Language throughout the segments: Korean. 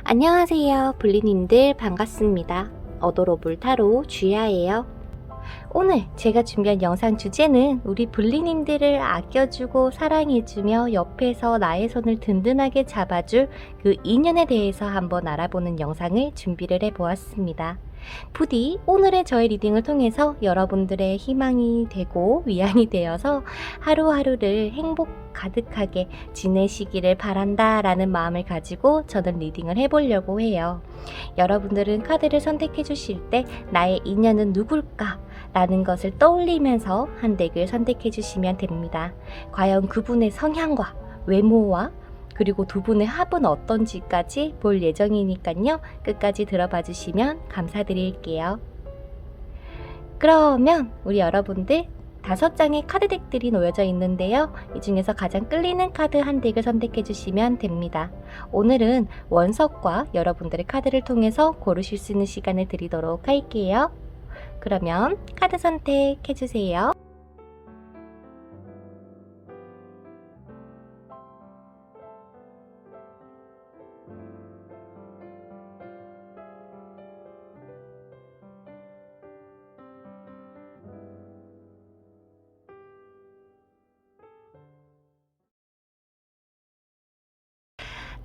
안녕하세요 블리님들 반갑습니다. 어도로블 타로 주야예요. 오늘 제가 준비한 영상 주제는 우리 블리님들을 아껴주고 사랑해주며 옆에서 나의 손을 든든하게 잡아줄 그 인연에 대해서 한번 알아보는 영상을 준비를 해보았습니다. 부디 오늘의 저의 리딩을 통해서 여러분들의 희망이 되고 위안이 되어서 하루하루를 행복 가득하게 지내시기를 바란다 라는 마음을 가지고 저는 리딩을 해보려고 해요. 여러분들은 카드를 선택해 주실 때 나의 인연은 누굴까? 라는 것을 떠올리면서 한 덱을 선택해 주시면 됩니다. 과연 그분의 성향과 외모와 그리고 두 분의 합은 어떤지까지 볼 예정이니까요. 끝까지 들어봐 주시면 감사드릴게요. 그러면 우리 여러분들 5장의 카드 덱들이 놓여져 있는데요. 이 중에서 가장 끌리는 카드 한 덱을 선택해 주시면 됩니다. 오늘은 원석과 여러분들의 카드를 통해서 고르실 수 있는 시간을 드리도록 할게요. 그러면 카드 선택해 주세요.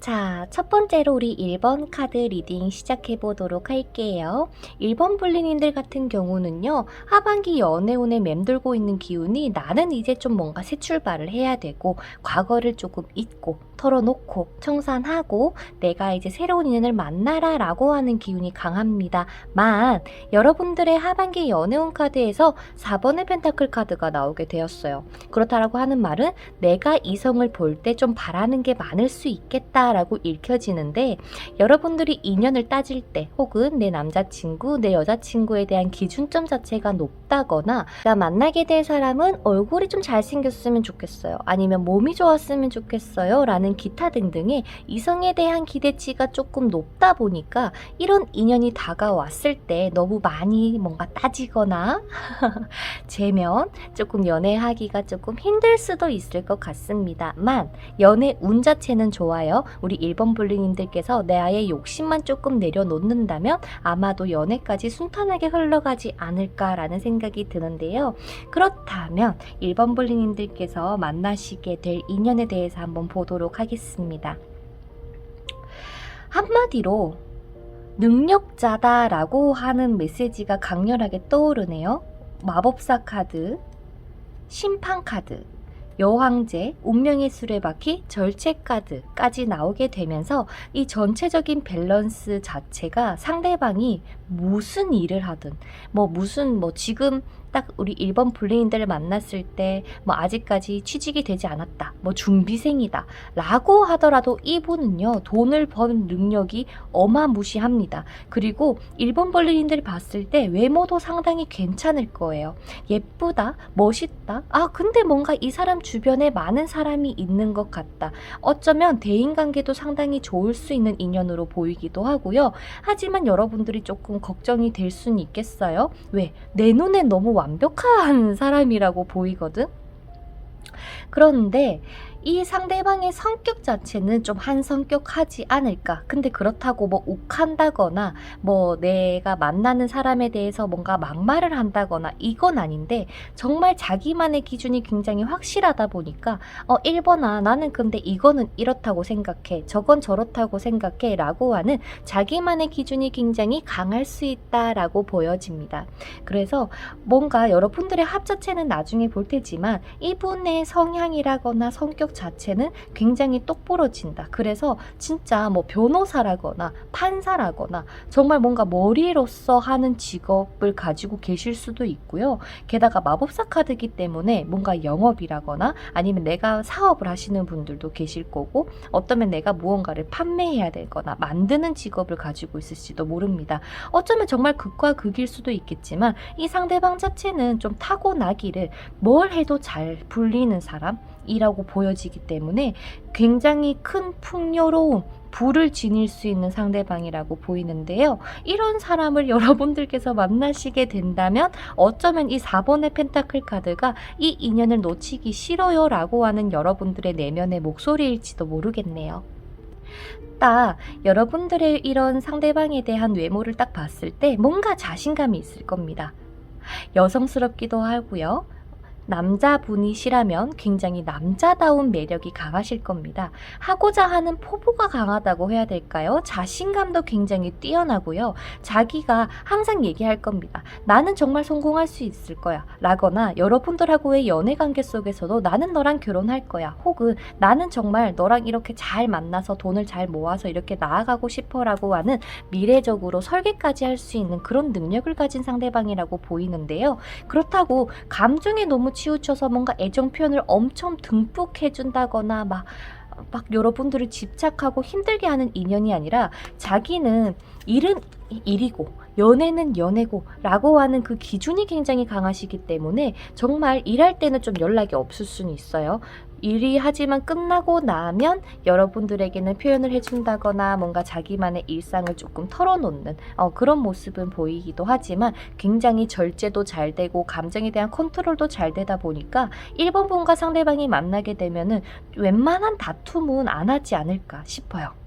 자, 첫 번째로 우리 1번 카드 리딩 시작해 보도록 할게요. 1번 블리님들 같은 경우는요, 하반기 연애운에 맴돌고 있는 기운이 나는 이제 좀 뭔가 새 출발을 해야 되고, 과거를 조금 잊고, 털어놓고, 청산하고, 내가 이제 새로운 인연을 만나라 라고 하는 기운이 강합니다만, 여러분들의 하반기 연애운 카드에서 4번의 펜타클 카드가 나오게 되었어요. 그렇다라고 하는 말은 내가 이성을 볼 때 좀 바라는 게 많을 수 있겠다 라고 읽혀지는데, 여러분들이 인연을 따질 때 혹은 내 남자친구, 내 여자친구에 대한 기준점 자체가 높다거나 나 만나게 될 사람은 얼굴이 좀 잘생겼으면 좋겠어요, 아니면 몸이 좋았으면 좋겠어요 라는 기타 등등의 이성에 대한 기대치가 조금 높다 보니까 이런 인연이 다가왔을 때 너무 많이 뭔가 따지거나 재면 조금 연애하기가 조금 힘들 수도 있을 것 같습니다만, 연애 운 자체는 좋아요. 우리 1번 블리님들께서 내 아이의 욕심만 조금 내려놓는다면 아마도 연애까지 순탄하게 흘러가지 않을까라는 생각이 드는데요. 그렇다면 1번 블리님들께서 만나시게 될 인연에 대해서 한번 보도록 하겠습니다. 한마디로 능력자다라고 하는 메시지가 강렬하게 떠오르네요. 마법사 카드, 심판 카드, 여왕제, 운명의 수레바퀴, 절체 카드까지 나오게 되면서 이 전체적인 밸런스 자체가 상대방이 무슨 일을 하든 지금 딱 우리 1번 블레인들을 만났을 때 아직까지 취직이 되지 않았다, 준비생이다 라고 하더라도 이분은요 돈을 버는 능력이 어마무시합니다. 그리고 1번 블레인들을 봤을 때 외모도 상당히 괜찮을 거예요. 예쁘다, 멋있다, 근데 뭔가 이 사람 주변에 많은 사람이 있는 것 같다, 어쩌면 대인관계도 상당히 좋을 수 있는 인연으로 보이기도 하고요. 하지만 여러분들이 조금 걱정이 될 수는 있겠어요. 왜? 내 눈에 너무 완벽한 사람이라고 보이거든? 그런데 이 상대방의 성격 자체는 좀 한성격하지 않을까. 근데 그렇다고 욱한다거나 내가 만나는 사람에 대해서 뭔가 막말을 한다거나 이건 아닌데, 정말 자기만의 기준이 굉장히 확실하다 보니까 1번아 나는 근데 이거는 이렇다고 생각해, 저건 저렇다고 생각해 라고 하는 자기만의 기준이 굉장히 강할 수 있다라고 보여집니다. 그래서 뭔가 여러분들의 합 자체는 나중에 볼 테지만 이분의 성향이라거나 성격 자체는 굉장히 똑부러진다. 그래서 진짜 변호사라거나 판사라거나 정말 뭔가 머리로서 하는 직업을 가지고 계실 수도 있고요. 게다가 마법사 카드이기 때문에 뭔가 영업이라거나 아니면 내가 사업을 하시는 분들도 계실 거고, 어쩌면 내가 무언가를 판매해야 되거나 만드는 직업을 가지고 있을지도 모릅니다. 어쩌면 정말 극과 극일 수도 있겠지만 이 상대방 자체는 좀 타고나기를 뭘 해도 잘 불리는 사람이라고 보여지기 때문에 굉장히 큰 풍요로움, 부를 지닐 수 있는 상대방이라고 보이는데요. 이런 사람을 여러분들께서 만나시게 된다면 어쩌면 이 4번의 펜타클 카드가 이 인연을 놓치기 싫어요 라고 하는 여러분들의 내면의 목소리일지도 모르겠네요. 딱 여러분들의 이런 상대방에 대한 외모를 딱 봤을 때 뭔가 자신감이 있을 겁니다. 여성스럽기도 하고요. 남자분이시라면 굉장히 남자다운 매력이 강하실 겁니다. 하고자 하는 포부가 강하다고 해야 될까요? 자신감도 굉장히 뛰어나고요. 자기가 항상 얘기할 겁니다. 나는 정말 성공할 수 있을 거야 라거나 여러분들하고의 연애관계 속에서도 나는 너랑 결혼할 거야, 혹은 나는 정말 너랑 이렇게 잘 만나서 돈을 잘 모아서 이렇게 나아가고 싶어 라고 하는 미래적으로 설계까지 할 수 있는 그런 능력을 가진 상대방이라고 보이는데요. 그렇다고 감정에 너무 치우쳐서 뭔가 애정 표현을 엄청 듬뿍 해준다거나 막 여러분들을 집착하고 힘들게 하는 인연이 아니라 자기는 일은 일이고 연애는 연애고 라고 하는 그 기준이 굉장히 강하시기 때문에 정말 일할 때는 좀 연락이 없을 수는 있어요. 일이 하지만 끝나고 나면 여러분들에게는 표현을 해준다거나 뭔가 자기만의 일상을 조금 털어놓는 그런 모습은 보이기도 하지만 굉장히 절제도 잘 되고 감정에 대한 컨트롤도 잘 되다 보니까 1번 분과 상대방이 만나게 되면은 웬만한 다툼은 안 하지 않을까 싶어요.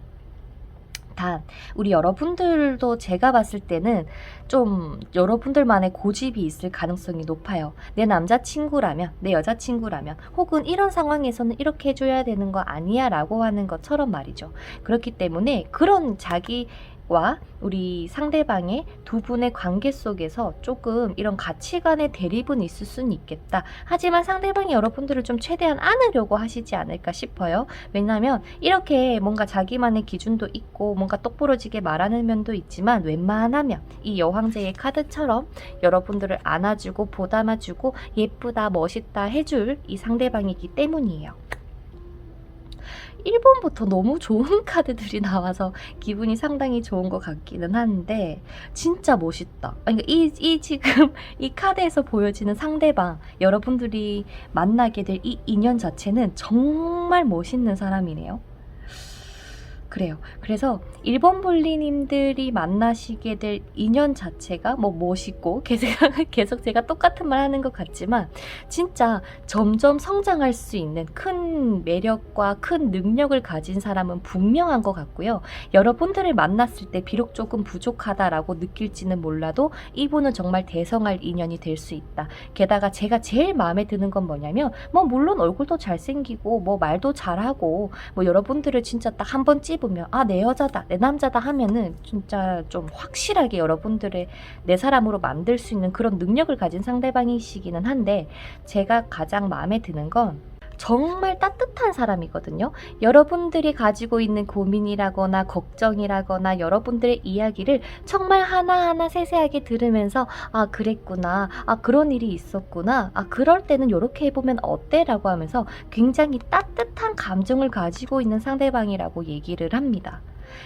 단 우리 여러분들도 제가 봤을 때는 좀 여러분들만의 고집이 있을 가능성이 높아요. 내 남자친구라면, 내 여자친구라면, 혹은 이런 상황에서는 이렇게 해줘야 되는 거 아니야 라고 하는 것처럼 말이죠. 그렇기 때문에 그런 자기와 우리 상대방의 두 분의 관계 속에서 조금 이런 가치관의 대립은 있을 수는 있겠다. 하지만 상대방이 여러분들을 좀 최대한 안으려고 하시지 않을까 싶어요. 왜냐하면 이렇게 뭔가 자기만의 기준도 있고 뭔가 똑부러지게 말하는 면도 있지만 웬만하면 이 여왕제의 카드처럼 여러분들을 안아주고 보담아주고 예쁘다 멋있다 해줄 이 상대방이기 때문이에요. 1번부터 너무 좋은 카드들이 나와서 기분이 상당히 좋은 것 같기는 한데 진짜 멋있다. 그러니까 이 지금 이 카드에서 보여지는 상대방, 여러분들이 만나게 될 이 인연 자체는 정말 멋있는 사람이네요. 그래요. 그래서 1번 볼리님들이 만나시게 될 인연 자체가 뭐 멋있고 계속 제가 똑같은 말 하는 것 같지만 진짜 점점 성장할 수 있는 큰 매력과 큰 능력을 가진 사람은 분명한 것 같고요. 여러분들을 만났을 때 비록 조금 부족하다라고 느낄지는 몰라도 이분은 정말 대성할 인연이 될 수 있다. 게다가 제가 제일 마음에 드는 건 뭐냐면 뭐 물론 얼굴도 잘생기고 뭐 말도 잘하고 뭐 여러분들을 진짜 딱 한 번 찝으면 내 여자다 내 남자다 하면은 진짜 좀 확실하게 여러분들의 내 사람으로 만들 수 있는 그런 능력을 가진 상대방이시기는 한데 제가 가장 마음에 드는 건 정말 따뜻한 사람이거든요. 여러분들이 가지고 있는 고민이라거나 걱정이라거나 여러분들의 이야기를 정말 하나하나 세세하게 들으면서 그랬구나, 그런 일이 있었구나, 그럴 때는 이렇게 해보면 어때? 라고 하면서 굉장히 따뜻한 감정을 가지고 있는 상대방이라고 얘기를 합니다.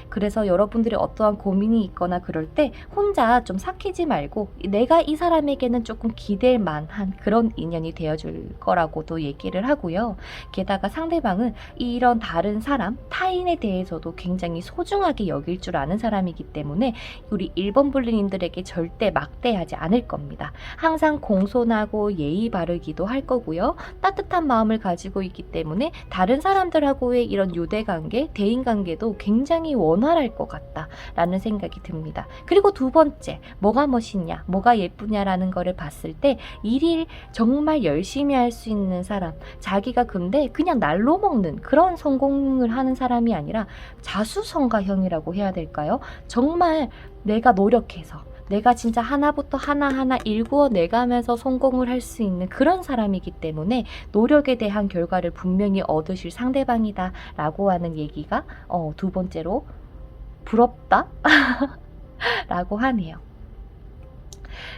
그래서 여러분들이 어떠한 고민이 있거나 그럴 때 혼자 좀 삭히지 말고 내가 이 사람에게는 조금 기댈 만한 그런 인연이 되어줄 거라고도 얘기를 하고요. 게다가 상대방은 이런 다른 사람, 타인에 대해서도 굉장히 소중하게 여길 줄 아는 사람이기 때문에 우리 1번 불리님들에게 절대 막대하지 않을 겁니다. 항상 공손하고 예의 바르기도 할 거고요. 따뜻한 마음을 가지고 있기 때문에 다른 사람들하고의 이런 유대관계, 대인관계도 굉장히 원활할 것 같다라는 생각이 듭니다. 그리고 두 번째, 뭐가 멋있냐, 뭐가 예쁘냐라는 거를 봤을 때 일일 정말 열심히 할 수 있는 사람, 자기가 근데 그냥 날로 먹는 그런 성공을 하는 사람이 아니라 자수성가형이라고 해야 될까요? 정말 내가 노력해서 내가 진짜 하나부터 하나하나 일구어 내가면서 성공을 할 수 있는 그런 사람이기 때문에 노력에 대한 결과를 분명히 얻으실 상대방이다 라고 하는 얘기가 두 번째로 부럽다? 라고 하네요.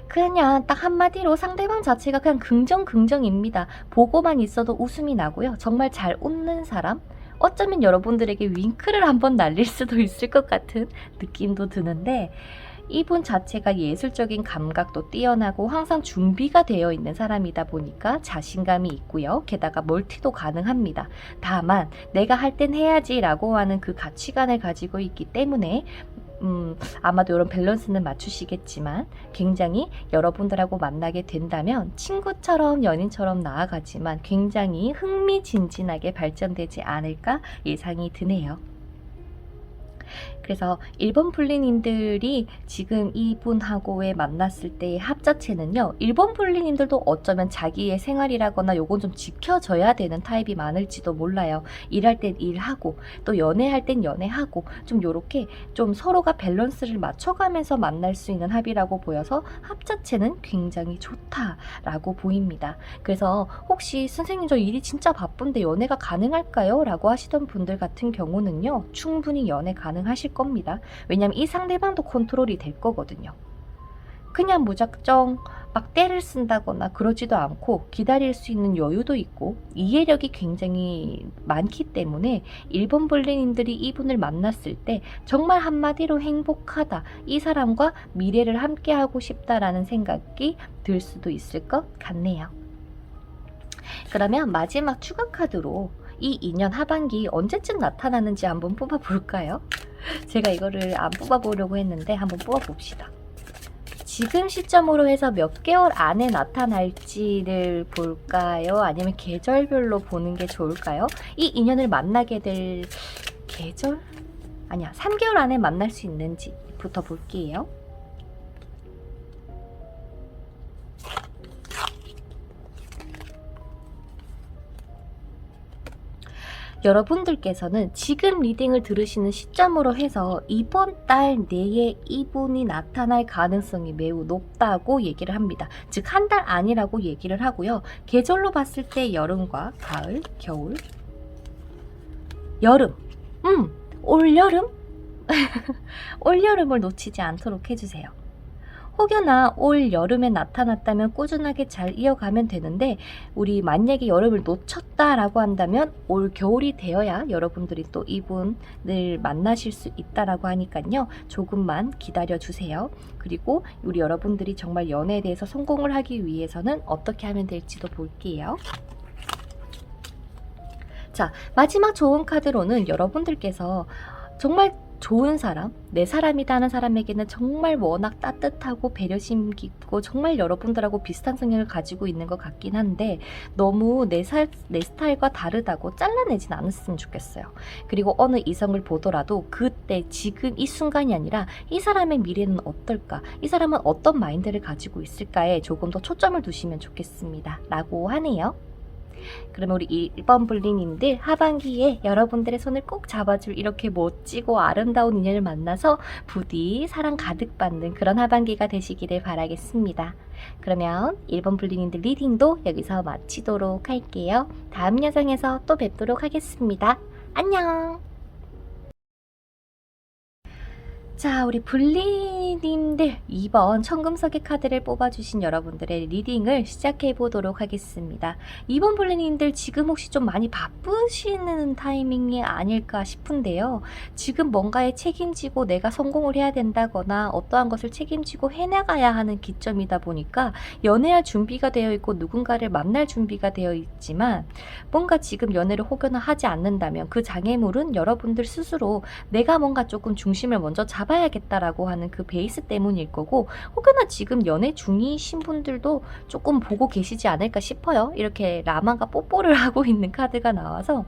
그냥 딱 한마디로 상대방 자체가 그냥 긍정입니다. 보고만 있어도 웃음이 나고요. 정말 잘 웃는 사람? 어쩌면 여러분들에게 윙크를 한번 날릴 수도 있을 것 같은 느낌도 드는데 이분 자체가 예술적인 감각도 뛰어나고 항상 준비가 되어 있는 사람이다 보니까 자신감이 있고요. 게다가 멀티도 가능합니다. 다만 내가 할 땐 해야지 라고 하는 그 가치관을 가지고 있기 때문에 아마도 이런 밸런스는 맞추시겠지만 굉장히 여러분들하고 만나게 된다면 친구처럼 연인처럼 나아가지만 굉장히 흥미진진하게 발전되지 않을까 예상이 드네요. 그래서 1번 분리님들이 지금 이분하고의 만났을 때의 합자체는요. 1번 분리님들도 어쩌면 자기의 생활이라거나 요건 좀 지켜져야 되는 타입이 많을지도 몰라요. 일할 땐 일하고 또 연애할 땐 연애하고 좀 요렇게 좀 서로가 밸런스를 맞춰가면서 만날 수 있는 합이라고 보여서 합자체는 굉장히 좋다라고 보입니다. 그래서 혹시 선생님 저 일이 진짜 바쁜데 연애가 가능할까요? 라고 하시던 분들 같은 경우는요. 충분히 연애 가능하실 겁니다. 왜냐면 이 상대방도 컨트롤이 될 거거든요. 그냥 무작정 막 때를 쓴다거나 그러지도 않고 기다릴 수 있는 여유도 있고 이해력이 굉장히 많기 때문에 1번 분리님들이 이분을 만났을 때 정말 한마디로 행복하다. 이 사람과 미래를 함께하고 싶다라는 생각이 들 수도 있을 것 같네요. 그러면 마지막 추가 카드로 이 인연 하반기 언제쯤 나타나는지 한번 뽑아볼까요? 제가 이거를 안 뽑아보려고 했는데 한번 뽑아봅시다. 지금 시점으로 해서 몇 개월 안에 나타날지를 볼까요? 아니면 계절별로 보는 게 좋을까요? 이 인연을 만나게 될 계절? 아니야, 3개월 안에 만날 수 있는지부터 볼게요. 여러분들께서는 지금 리딩을 들으시는 시점으로 해서 이번 달 내에 이분이 나타날 가능성이 매우 높다고 얘기를 합니다. 즉, 한 달 안이라고 얘기를 하고요. 계절로 봤을 때 여름과 가을, 겨울, 여름, 올여름? 올여름을 놓치지 않도록 해주세요. 혹여나 올 여름에 나타났다면 꾸준하게 잘 이어가면 되는데 우리 만약에 여름을 놓쳤다라고 한다면 올 겨울이 되어야 여러분들이 또 이분을 만나실 수 있다라고 하니까요. 조금만 기다려주세요. 그리고 우리 여러분들이 정말 연애에 대해서 성공을 하기 위해서는 어떻게 하면 될지도 볼게요. 자, 마지막 좋은 카드로는 여러분들께서 정말 좋은 사람, 내 사람이다 하는 사람에게는 정말 워낙 따뜻하고 배려심 깊고 정말 여러분들하고 비슷한 성향을 가지고 있는 것 같긴 한데 너무 내 스타일과 다르다고 잘라내진 않았으면 좋겠어요. 그리고 어느 이성을 보더라도 그때 지금 이 순간이 아니라 이 사람의 미래는 어떨까? 이 사람은 어떤 마인드를 가지고 있을까에 조금 더 초점을 두시면 좋겠습니다. 라고 하네요. 그러면 우리 1번 분리님들 하반기에 여러분들의 손을 꼭 잡아줄 이렇게 멋지고 아름다운 인연을 만나서 부디 사랑 가득 받는 그런 하반기가 되시기를 바라겠습니다. 그러면 1번 분리님들 리딩도 여기서 마치도록 할게요. 다음 영상에서 또 뵙도록 하겠습니다. 안녕! 자, 우리 분리님들 2번 청금석의 카드를 뽑아주신 여러분들의 리딩을 시작해 보도록 하겠습니다. 2번 분리님들 지금 혹시 좀 많이 바쁘시는 타이밍이 아닐까 싶은데요. 지금 뭔가에 책임지고 내가 성공을 해야 된다거나 어떠한 것을 책임지고 해나가야 하는 기점이다 보니까 연애할 준비가 되어 있고 누군가를 만날 준비가 되어 있지만 뭔가 지금 연애를 혹여나 하지 않는다면 그 장애물은 여러분들 스스로 내가 뭔가 조금 중심을 먼저 잡아야겠다라고 하는 그 베이스 때문일 거고 혹여나 지금 연애 중이신 분들도 조금 보고 계시지 않을까 싶어요. 이렇게 라만과 뽀뽀를 하고 있는 카드가 나와서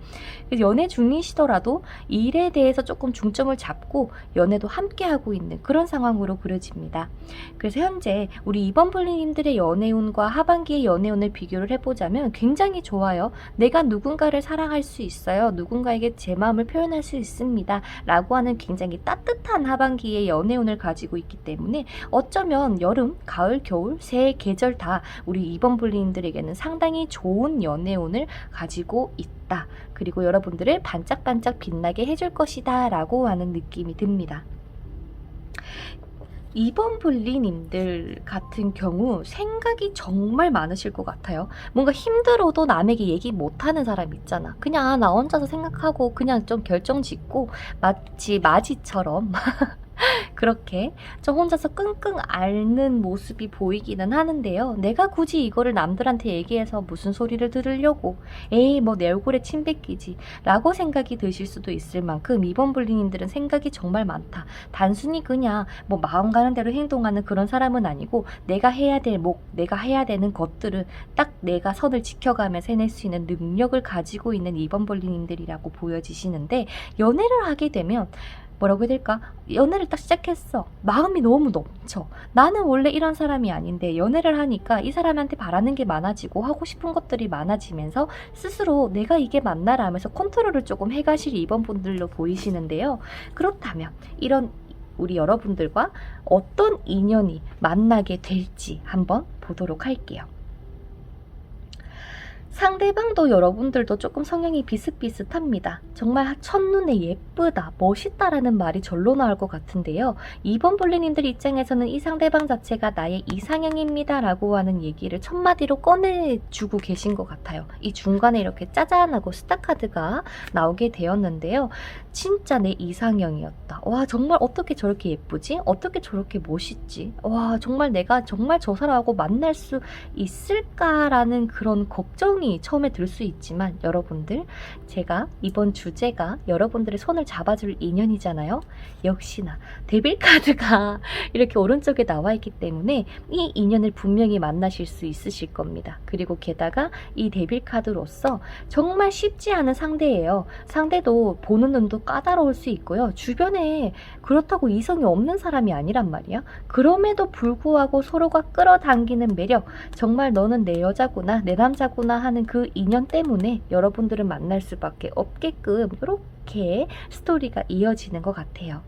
연애 중이시더라도 일에 대해서 조금 중점을 잡고 연애도 함께 하고 있는 그런 상황으로 그려집니다. 그래서 현재 우리 2번 분리님들의 연애운과 하반기의 연애운을 비교를 해보자면 굉장히 좋아요. 내가 누군가를 사랑할 수 있어요. 누군가에게 제 마음을 표현할 수 있습니다. 라고 하는 굉장히 따뜻한 하반기의 연애운을 가지고 있기 때문에 어쩌면 여름, 가을, 겨울 세 계절 다 우리 2번 분리님들에게는 상당히 좋은 연애운을 가지고 있다. 그리고 여러분들을 반짝반짝 빛나게 해줄 것이다 라고 하는 느낌이 듭니다. 2번 분리님들 같은 경우 생각이 정말 많으실 것 같아요. 뭔가 힘들어도 남에게 얘기 못하는 사람 있잖아. 그냥 나 혼자서 생각하고 그냥 좀 결정 짓고 마치 마지처럼 그렇게 저 혼자서 끙끙 앓는 모습이 보이기는 하는데요. 내가 굳이 이거를 남들한테 얘기해서 무슨 소리를 들으려고 에이 뭐 내 얼굴에 침 뱉기지 라고 생각이 드실 수도 있을 만큼 2번 분리님들은 생각이 정말 많다. 단순히 그냥 뭐 마음 가는 대로 행동하는 그런 사람은 아니고 내가 해야 될 내가 해야 되는 것들은 딱 내가 선을 지켜가면서 해낼 수 있는 능력을 가지고 있는 2번 분리님들이라고 보여지시는데 연애를 하게 되면 뭐라고 해야 될까? 연애를 딱 시작했어. 마음이 너무 넘쳐. 나는 원래 이런 사람이 아닌데 연애를 하니까 이 사람한테 바라는 게 많아지고 하고 싶은 것들이 많아지면서 스스로 내가 이게 맞나라 하면서 컨트롤을 조금 해가실 2번 분들로 보이시는데요. 그렇다면 이런 우리 여러분들과 어떤 인연이 만나게 될지 한번 보도록 할게요. 상대방도 여러분들도 조금 성향이 비슷비슷합니다. 정말 첫눈에 예쁘다, 멋있다라는 말이 절로 나올 것 같은데요. 2번 블리님들 입장에서는 이 상대방 자체가 나의 이상형입니다 라고 하는 얘기를 첫마디로 꺼내주고 계신 것 같아요. 이 중간에 이렇게 짜잔하고 스타카드가 나오게 되었는데요. 진짜 내 이상형이었다. 와, 정말 어떻게 저렇게 예쁘지? 어떻게 저렇게 멋있지? 와, 정말 내가 정말 저 사람하고 만날 수 있을까라는 그런 걱정이 처음에 들 수 있지만 여러분들, 제가 이번 주제가 여러분들의 손을 잡아줄 인연이잖아요. 역시나 데빌 카드가 이렇게 오른쪽에 나와 있기 때문에 이 인연을 분명히 만나실 수 있으실 겁니다. 그리고 게다가 이 데빌 카드로서 정말 쉽지 않은 상대예요. 상대도 보는 눈도 까다로울 수 있고요. 주변에 그렇다고 이성이 없는 사람이 아니란 말이야. 그럼에도 불구하고 서로가 끌어당기는 매력, 정말 너는 내 여자구나, 내 남자구나 하는 그 인연 때문에 여러분들을 만날 수밖에 없게끔 이렇게 스토리가 이어지는 것 같아요.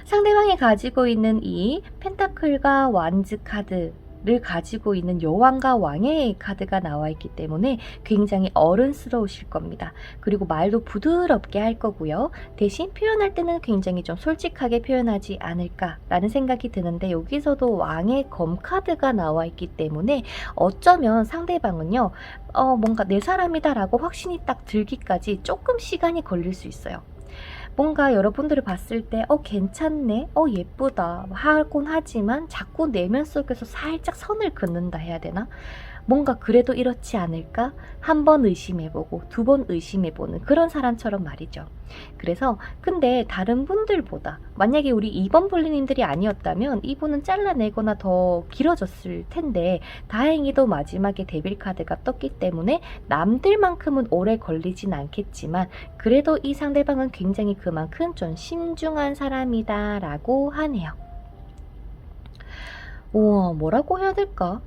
상대방이 가지고 있는 이 펜타클과 완즈 카드 를 가지고 있는 여왕과 왕의 카드가 나와 있기 때문에 굉장히 어른스러우실 겁니다. 그리고 말도 부드럽게 할 거고요. 대신 표현할 때는 굉장히 좀 솔직하게 표현하지 않을까라는 생각이 드는데, 여기서도 왕의 검 카드가 나와 있기 때문에 어쩌면 상대방은요, 뭔가 내 사람이다 라고 확신이 딱 들기까지 조금 시간이 걸릴 수 있어요. 뭔가 여러분들을 봤을 때 괜찮네, 예쁘다 하곤 하지만 자꾸 내면 속에서 살짝 선을 긋는다 해야 되나? 뭔가 그래도 이렇지 않을까? 한 번 의심해보고 두 번 의심해보는 그런 사람처럼 말이죠. 그래서 근데 다른 분들보다 만약에 우리 2번 블리님들이 아니었다면 이분은 잘라내거나 더 길어졌을 텐데, 다행히도 마지막에 데빌 카드가 떴기 때문에 남들만큼은 오래 걸리진 않겠지만 그래도 이 상대방은 굉장히 그만큼 좀 신중한 사람이다 라고 하네요. 우와, 뭐라고 해야 될까?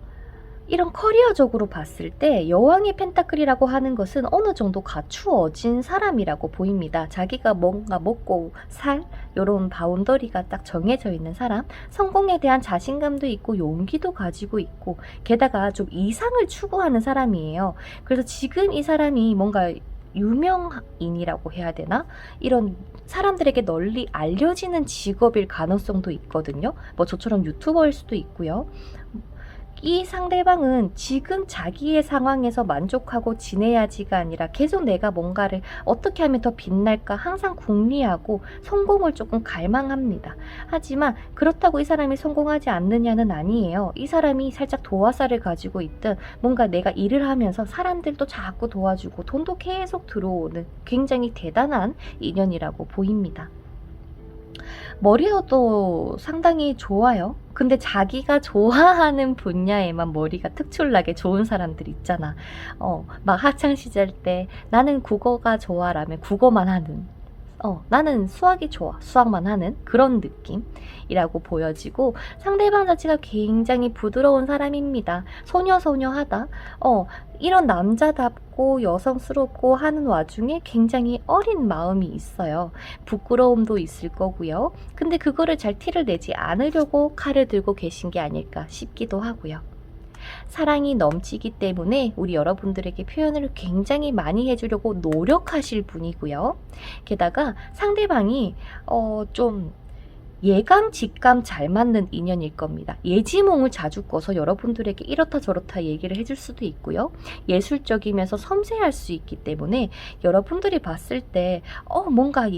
이런 커리어적으로 봤을 때 여왕의 펜타클이라고 하는 것은 어느 정도 갖추어진 사람이라고 보입니다. 자기가 뭔가 먹고 살 이런 바운더리가 딱 정해져 있는 사람, 성공에 대한 자신감도 있고 용기도 가지고 있고 게다가 좀 이상을 추구하는 사람이에요. 그래서 지금 이 사람이 뭔가 유명인이라고 해야 되나? 이런 사람들에게 널리 알려지는 직업일 가능성도 있거든요. 뭐 저처럼 유튜버일 수도 있고요. 이 상대방은 지금 자기의 상황에서 만족하고 지내야지가 아니라 계속 내가 뭔가를 어떻게 하면 더 빛날까 항상 궁리하고 성공을 조금 갈망합니다. 하지만 그렇다고 이 사람이 성공하지 않느냐는 아니에요. 이 사람이 살짝 도화살을 가지고 있든 뭔가 내가 일을 하면서 사람들도 자꾸 도와주고 돈도 계속 들어오는 굉장히 대단한 인연이라고 보입니다. 머리도 상당히 좋아요. 근데 자기가 좋아하는 분야에만 머리가 특출나게 좋은 사람들 있잖아. 막 학창시절 때 나는 국어가 좋아라면 국어만 하는, 나는 수학이 좋아, 수학만 하는 그런 느낌이라고 보여지고, 상대방 자체가 굉장히 부드러운 사람입니다. 소녀소녀하다. 이런 남자답고 여성스럽고 하는 와중에 굉장히 어린 마음이 있어요. 부끄러움도 있을 거고요. 근데 그거를 잘 티를 내지 않으려고 칼을 들고 계신 게 아닐까 싶기도 하고요. 사랑이 넘치기 때문에 우리 여러분들에게 표현을 굉장히 많이 해주려고 노력하실 분이고요. 게다가 상대방이 좀 예감, 직감 잘 맞는 인연일 겁니다. 예지몽을 자주 꿔서 여러분들에게 이렇다 저렇다 얘기를 해줄 수도 있고요. 예술적이면서 섬세할 수 있기 때문에 여러분들이 봤을 때 뭔가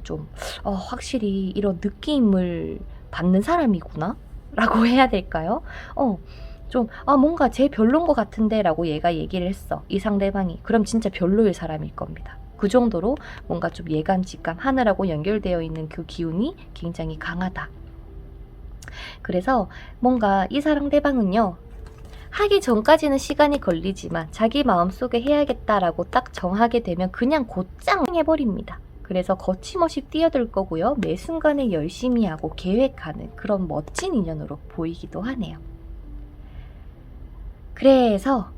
좀 확실히 이런 느낌을 받는 사람이구나 라고 해야 될까요? 뭔가 쟤 별론 것 같은데 라고 얘가 얘기를 했어, 이 상대방이. 그럼 진짜 별로일 사람일 겁니다. 그 정도로 뭔가 좀 예감, 직감, 하늘하고 연결되어 있는 그 기운이 굉장히 강하다. 그래서 뭔가 이 상대방은요, 하기 전까지는 시간이 걸리지만 자기 마음속에 해야겠다라고 딱 정하게 되면 그냥 곧장 해버립니다. 그래서 거침없이 뛰어들 거고요. 매 순간에 열심히 하고 계획하는 그런 멋진 인연으로 보이기도 하네요. 그래서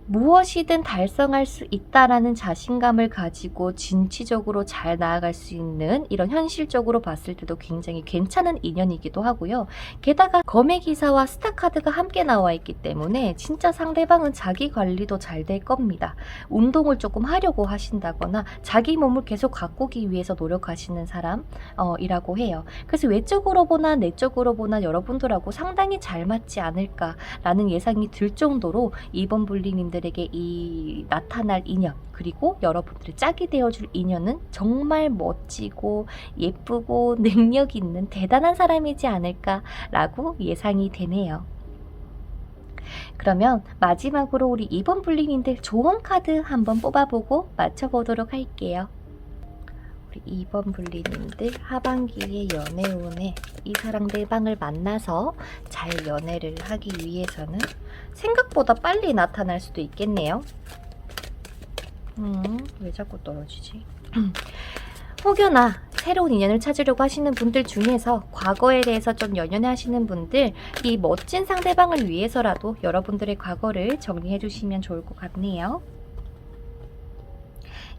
무엇이든 달성할 수 있다라는 자신감을 가지고 진취적으로 잘 나아갈 수 있는, 이런 현실적으로 봤을 때도 굉장히 괜찮은 인연이기도 하고요. 게다가 검의 기사와 스타 카드가 함께 나와 있기 때문에 진짜 상대방은 자기 관리도 잘 될 겁니다. 운동을 조금 하려고 하신다거나 자기 몸을 계속 가꾸기 위해서 노력하시는 사람이라고 해요. 그래서 외적으로 보나 내적으로 보나 여러분들하고 상당히 잘 맞지 않을까라는 예상이 들 정도로 이번 분리님들에게 이 나타날 인연, 그리고 여러분들의 짝이 되어줄 인연은 정말 멋지고 예쁘고 능력 있는 대단한 사람이지 않을까라고 예상이 되네요. 그러면 마지막으로 우리 이번 분리님들 조언 카드 한번 뽑아보고 맞춰보도록 할게요. 우리 2번 분리님들 하반기에 연애운에 이 상대방을 만나서 잘 연애를 하기 위해서는 생각보다 빨리 나타날 수도 있겠네요. 왜 자꾸 떨어지지? 혹여나 새로운 인연을 찾으려고 하시는 분들 중에서 과거에 대해서 좀 연연해 하시는 분들, 이 멋진 상대방을 위해서라도 여러분들의 과거를 정리해 주시면 좋을 것 같네요.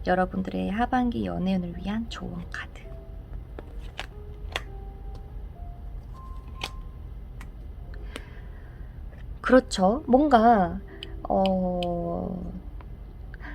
여러분들의 하반기 연애운을 위한 조언 카드. 그렇죠. 뭔가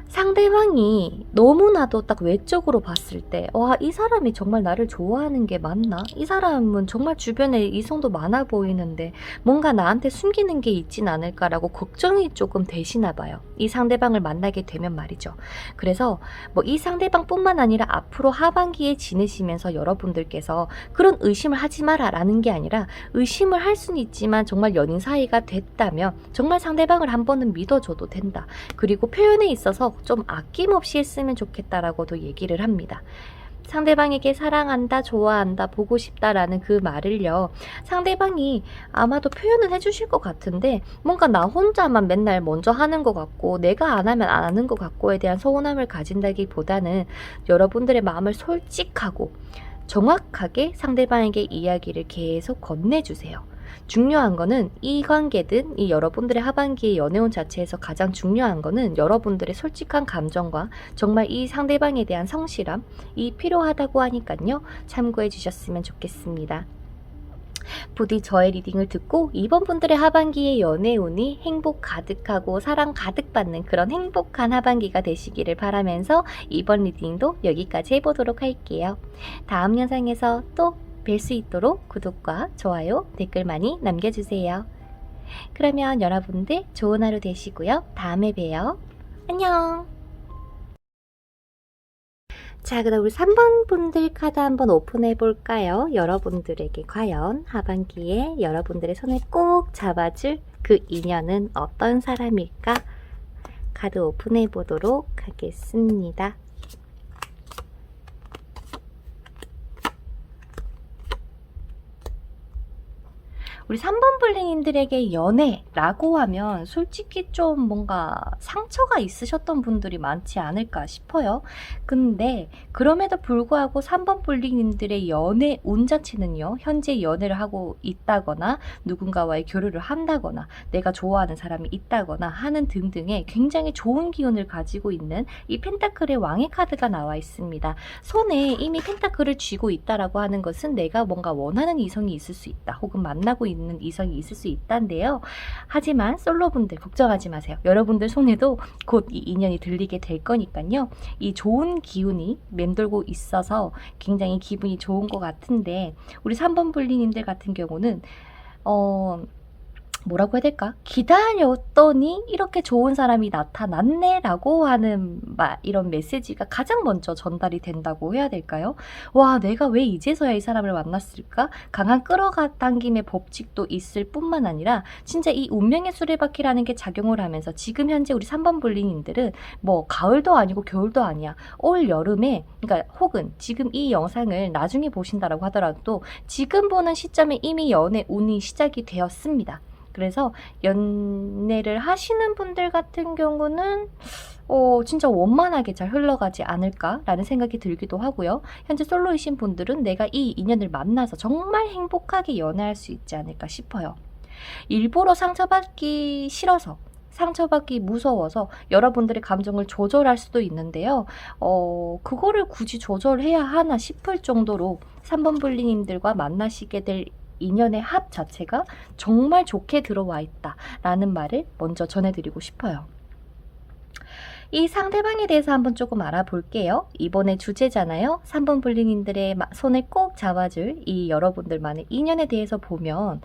상대방이 너무나도 딱 외적으로 봤을 때, 와, 이 사람이 정말 나를 좋아하는 게 맞나? 이 사람은 정말 주변에 이성도 많아 보이는데 뭔가 나한테 숨기는 게 있진 않을까라고 걱정이 조금 되시나 봐요. 이 상대방을 만나게 되면 말이죠. 그래서 뭐 이 상대방뿐만 아니라 앞으로 하반기에 지내시면서 여러분들께서 그런 의심을 하지 마라 라는 게 아니라, 의심을 할 수는 있지만 정말 연인 사이가 됐다면 정말 상대방을 한 번은 믿어줘도 된다. 그리고 표현에 있어서 좀 아낌없이 했으면 좋겠다라고도 얘기를 합니다. 상대방에게 사랑한다, 좋아한다, 보고 싶다라는 그 말을요, 상대방이 아마도 표현은 해주실 것 같은데 뭔가 나 혼자만 맨날 먼저 하는 것 같고 내가 안 하면 안 하는 것 같고에 대한 서운함을 가진다기보다는 여러분들의 마음을 솔직하고 정확하게 상대방에게 이야기를 계속 건네주세요. 중요한 거는 이 관계든 이 여러분들의 하반기의 연애운 자체에서 가장 중요한 거는 여러분들의 솔직한 감정과 정말 이 상대방에 대한 성실함이 필요하다고 하니까요. 참고해 주셨으면 좋겠습니다. 부디 저의 리딩을 듣고 이번 분들의 하반기의 연애운이 행복 가득하고 사랑 가득 받는 그런 행복한 하반기가 되시기를 바라면서 이번 리딩도 여기까지 해보도록 할게요. 다음 영상에서 또 뵐 수 있도록 구독과 좋아요, 댓글 많이 남겨주세요. 그러면 여러분들 좋은 하루 되시고요. 다음에 봬요. 안녕. 자, 그럼 우리 3번 분들 카드 한번 오픈해 볼까요? 여러분들에게 과연 하반기에 여러분들의 손을 꼭 잡아줄 그 인연은 어떤 사람일까? 카드 오픈해 보도록 하겠습니다. 우리 3번 분리님들에게 연애라고 하면 솔직히 좀 뭔가 상처가 있으셨던 분들이 많지 않을까 싶어요. 근데 그럼에도 불구하고 3번 분리님들의 연애 운 자체는요, 현재 연애를 하고 있다거나 누군가와의 교류를 한다거나 내가 좋아하는 사람이 있다거나 하는 등등의 굉장히 좋은 기운을 가지고 있는 이 펜타클의 왕의 카드가 나와 있습니다. 손에 이미 펜타클을 쥐고 있다라고 하는 것은 내가 뭔가 원하는 이성이 있을 수 있다, 혹은 만나고 있는 이성이 있을 수 있다인데요. 하지만 솔로분들 걱정하지 마세요. 여러분들 손에도 곧 이 인연이 들리게 될 거니까요. 이 좋은 기운이 맴돌고 있어서 굉장히 기분이 좋은 것 같은데, 우리 3번 분리님들 같은 경우는 뭐라고 해야 될까? 기다렸더니 이렇게 좋은 사람이 나타났네 라고 하는 이런 메시지가 가장 먼저 전달이 된다고 해야 될까요? 와, 내가 왜 이제서야 이 사람을 만났을까? 강한 끌어당김의 법칙도 있을 뿐만 아니라 진짜 이 운명의 수레바퀴라는 게 작용을 하면서 지금 현재 우리 3번 분리님들은 뭐 가을도 아니고 겨울도 아니야, 올 여름에, 그러니까 혹은 지금 이 영상을 나중에 보신다라고 하더라도 지금 보는 시점에 이미 연애 운이 시작이 되었습니다. 그래서 연애를 하시는 분들 같은 경우는 진짜 원만하게 잘 흘러가지 않을까라는 생각이 들기도 하고요. 현재 솔로이신 분들은 내가 이 인연을 만나서 정말 행복하게 연애할 수 있지 않을까 싶어요. 일부러 상처받기 싫어서, 상처받기 무서워서 여러분들의 감정을 조절할 수도 있는데요. 그거를 굳이 조절해야 하나 싶을 정도로 3번 분리님들과 만나시게 될 인연의 합 자체가 정말 좋게 들어와 있다라는 말을 먼저 전해드리고 싶어요. 이 상대방에 대해서 한번 조금 알아볼게요. 이번에 주제잖아요. 3번 분리님들의 손을 꼭 잡아줄 이 여러분들만의 인연에 대해서 보면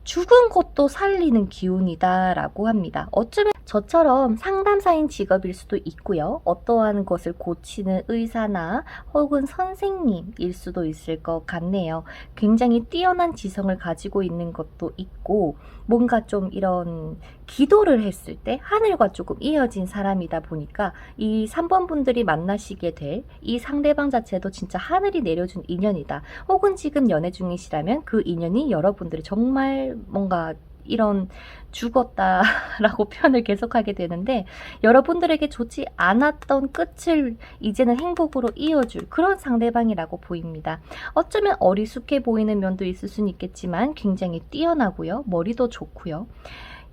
죽은 것도 살리는 기운이다 라고 합니다. 어쩌면 저처럼 상담사인 직업일 수도 있고요. 어떠한 것을 고치는 의사나 혹은 선생님일 수도 있을 것 같네요. 굉장히 뛰어난 지성을 가지고 있는 것도 있고 뭔가 좀 이런 기도를 했을 때 하늘과 조금 이어진 사람이다 보니까 이 3번 분들이 만나시게 될 이 상대방 자체도 진짜 하늘이 내려준 인연이다. 혹은 지금 연애 중이시라면 그 인연이 여러분들이 정말 뭔가 이런 죽었다라고 표현을 계속하게 되는데 여러분들에게 좋지 않았던 끝을 이제는 행복으로 이어줄 그런 상대방이라고 보입니다. 어쩌면 어리숙해 보이는 면도 있을 수는 있겠지만 굉장히 뛰어나고요. 머리도 좋고요.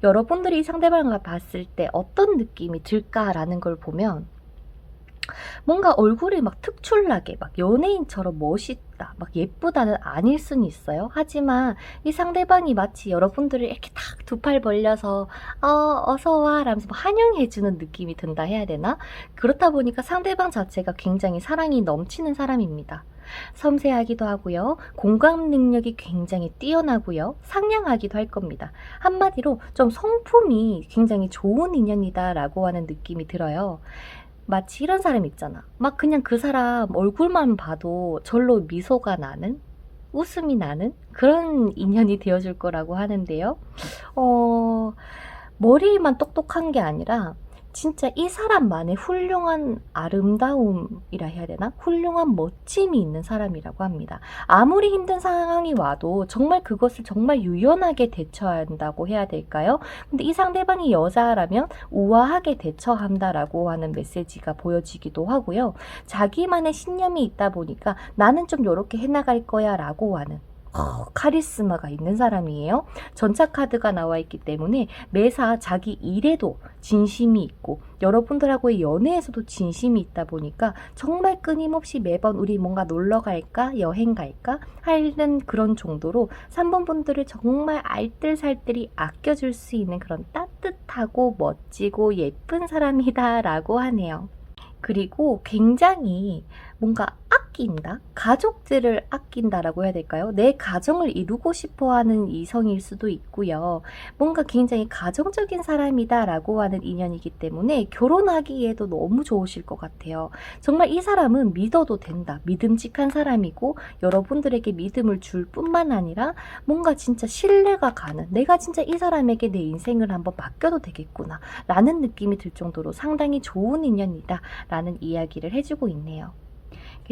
여러분들이 이 상대방을 봤을 때 어떤 느낌이 들까라는 걸 보면 뭔가 얼굴이 막 특출나게 막 연예인처럼 멋있다, 막 예쁘다는 아닐 수는 있어요. 하지만 이 상대방이 마치 여러분들을 이렇게 딱 두 팔 벌려서 어서와 라면서 환영해주는 느낌이 든다 해야 되나? 그렇다 보니까 상대방 자체가 굉장히 사랑이 넘치는 사람입니다. 섬세하기도 하고요. 공감 능력이 굉장히 뛰어나고요. 상냥하기도 할 겁니다. 한마디로 좀 성품이 굉장히 좋은 인연이다 라고 하는 느낌이 들어요. 마치 이런 사람 있잖아. 막 그냥 그 사람 얼굴만 봐도 절로 미소가 나는? 웃음이 나는? 그런 인연이 되어줄 거라고 하는데요. 머리만 똑똑한 게 아니라 진짜 이 사람만의 훌륭한 아름다움이라 해야 되나? 훌륭한 멋짐이 있는 사람이라고 합니다. 아무리 힘든 상황이 와도 정말 그것을 정말 유연하게 대처한다고 해야 될까요? 근데 이 상대방이 여자라면 우아하게 대처한다라고 하는 메시지가 보여지기도 하고요. 자기만의 신념이 있다 보니까 나는 좀 이렇게 해나갈 거야 라고 하는 카리스마가 있는 사람이에요. 전차 카드가 나와 있기 때문에 매사 자기 일에도 진심이 있고 여러분들하고의 연애에서도 진심이 있다 보니까 정말 끊임없이 매번 우리 뭔가 놀러 갈까? 여행 갈까? 하는 그런 정도로 3번 분들을 정말 알뜰살뜰히 아껴줄 수 있는 그런 따뜻하고 멋지고 예쁜 사람이다 라고 하네요. 그리고 굉장히 뭔가 아낀다? 가족들을 아낀다라고 해야 될까요? 내 가정을 이루고 싶어하는 이성일 수도 있고요. 뭔가 굉장히 가정적인 사람이다라고 하는 인연이기 때문에 결혼하기에도 너무 좋으실 것 같아요. 정말 이 사람은 믿어도 된다. 믿음직한 사람이고 여러분들에게 믿음을 줄 뿐만 아니라 뭔가 진짜 신뢰가 가는 내가 진짜 이 사람에게 내 인생을 한번 맡겨도 되겠구나 라는 느낌이 들 정도로 상당히 좋은 인연이다 라는 이야기를 해주고 있네요.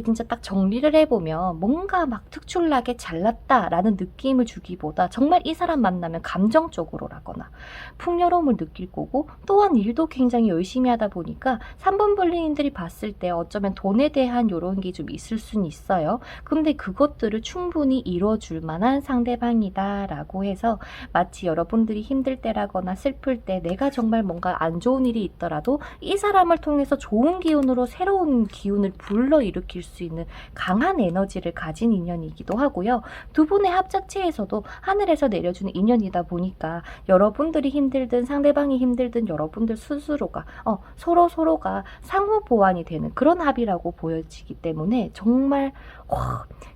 진짜 딱 정리를 해보면 뭔가 막 특출나게 잘났다라는 느낌을 주기보다 정말 이 사람 만나면 감정적으로라거나 풍요로움을 느낄 거고 또한 일도 굉장히 열심히 하다 보니까 3번 분리님들이 봤을 때 어쩌면 돈에 대한 이런 게 좀 있을 수는 있어요. 근데 그것들을 충분히 이뤄줄 만한 상대방이다 라고 해서 마치 여러분들이 힘들 때라거나 슬플 때 내가 정말 뭔가 안 좋은 일이 있더라도 이 사람을 통해서 좋은 기운으로 새로운 기운을 불러일으킬 수 있는 강한 에너지를 가진 인연이기도 하고요. 두 분의 합 자체에서도 하늘에서 내려주는 인연이다 보니까 여러분들이 힘들든 상대방이 힘들든 여러분들 스스로가 서로가 상호 보완이 되는 그런 합이라고 보여지기 때문에 정말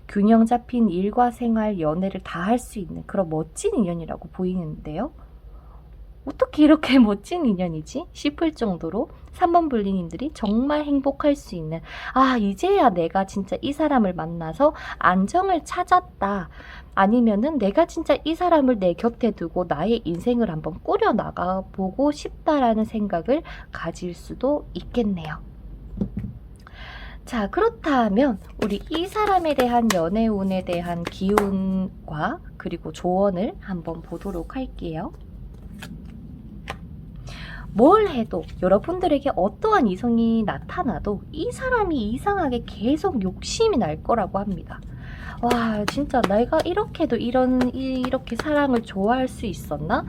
균형 잡힌 일과 생활, 연애를 다 할 수 있는 그런 멋진 인연이라고 보이는데요. 어떻게 이렇게 멋진 인연이지? 싶을 정도로 3번 분리님들이 정말 행복할 수 있는 이제야 내가 진짜 이 사람을 만나서 안정을 찾았다. 아니면은 내가 진짜 이 사람을 내 곁에 두고 나의 인생을 한번 꾸려나가 보고 싶다라는 생각을 가질 수도 있겠네요. 자, 그렇다면 우리 이 사람에 대한 연애운에 대한 기운과 그리고 조언을 한번 보도록 할게요. 뭘 해도 여러분들에게 어떠한 이성이 나타나도 이 사람이 이상하게 계속 욕심이 날 거라고 합니다. 와, 진짜 내가 이렇게도 이렇게 사랑을 좋아할 수 있었나?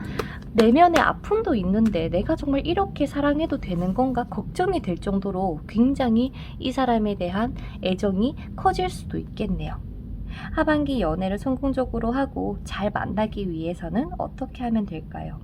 내면의 아픔도 있는데 내가 정말 이렇게 사랑해도 되는 건가 걱정이 될 정도로 굉장히 이 사람에 대한 애정이 커질 수도 있겠네요. 하반기 연애를 성공적으로 하고 잘 만나기 위해서는 어떻게 하면 될까요?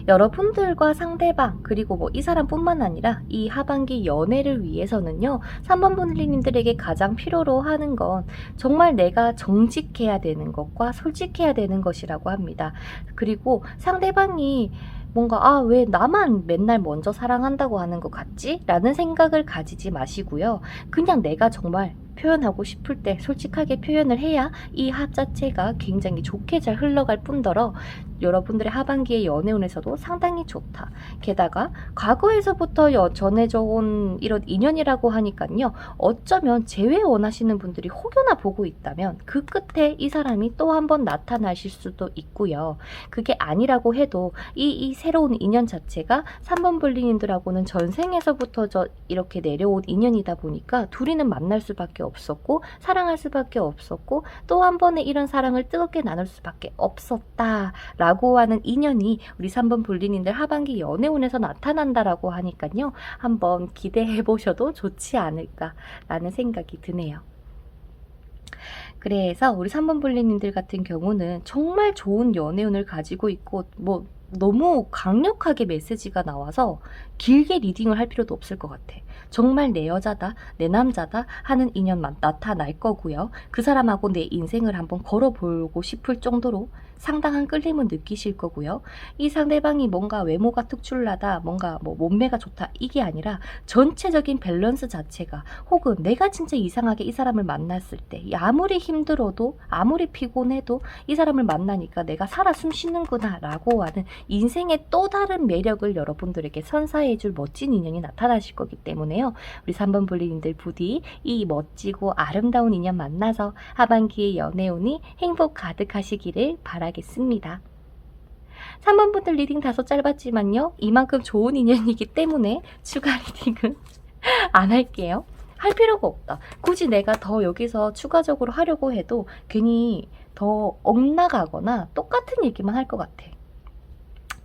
여러분들과 상대방 그리고 뭐 이 사람뿐만 아니라 이 하반기 연애를 위해서는요, 3번 분리님들에게 가장 필요로 하는 건 정말 내가 정직해야 되는 것과 솔직해야 되는 것이라고 합니다. 그리고 상대방이 뭔가 왜 나만 맨날 먼저 사랑한다고 하는 것 같지? 라는 생각을 가지지 마시고요. 그냥 내가 정말 표현하고 싶을 때 솔직하게 표현을 해야 이 합 자체가 굉장히 좋게 잘 흘러갈 뿐더러 여러분들의 하반기의 연애운에서도 상당히 좋다. 게다가 과거에서부터 전해져 온 이런 인연이라고 하니까요. 어쩌면 재회 원하시는 분들이 혹여나 보고 있다면 그 끝에 이 사람이 또 한 번 나타나실 수도 있고요. 그게 아니라고 해도 이 새로운 인연 자체가 3번 분리님들하고는 전생에서부터 이렇게 내려온 인연이다 보니까 둘이는 만날 수밖에 없었고 사랑할 수밖에 없었고 또 한 번의 이런 사랑을 뜨겁게 나눌 수밖에 없었다 라고 하는 인연이 우리 3번 분리님들 하반기 연애운에서 나타난다라고 하니까요. 한번 기대해 보셔도 좋지 않을까 라는 생각이 드네요. 그래서 우리 3번 분리님들 같은 경우는 정말 좋은 연애운을 가지고 있고 뭐 너무 강력하게 메시지가 나와서 길게 리딩을 할 필요도 없을 것 같아. 정말 내 여자다, 내 남자다 하는 인연만 나타날 거고요. 그 사람하고 내 인생을 한번 걸어보고 싶을 정도로 상당한 끌림을 느끼실 거고요. 이 상대방이 뭔가 외모가 특출나다, 뭔가 뭐 몸매가 좋다 이게 아니라 전체적인 밸런스 자체가 혹은 내가 진짜 이상하게 이 사람을 만났을 때 아무리 힘들어도 아무리 피곤해도 이 사람을 만나니까 내가 살아 숨쉬는구나 라고 하는 인생의 또 다른 매력을 여러분들에게 선사해줄 멋진 인연이 나타나실 거기 때문에요. 우리 3번 분리님들 부디 이 멋지고 아름다운 인연 만나서 하반기의 연애운이 행복 가득하시기를 바라겠습니다. 3번 분들 리딩 다소 짧았지만요. 이만큼 좋은 인연이기 때문에 추가 리딩은 안 할게요. 할 필요가 없다. 굳이 내가 더 여기서 추가적으로 하려고 해도 괜히 더 엇나가거나 똑같은 얘기만 할 것 같아.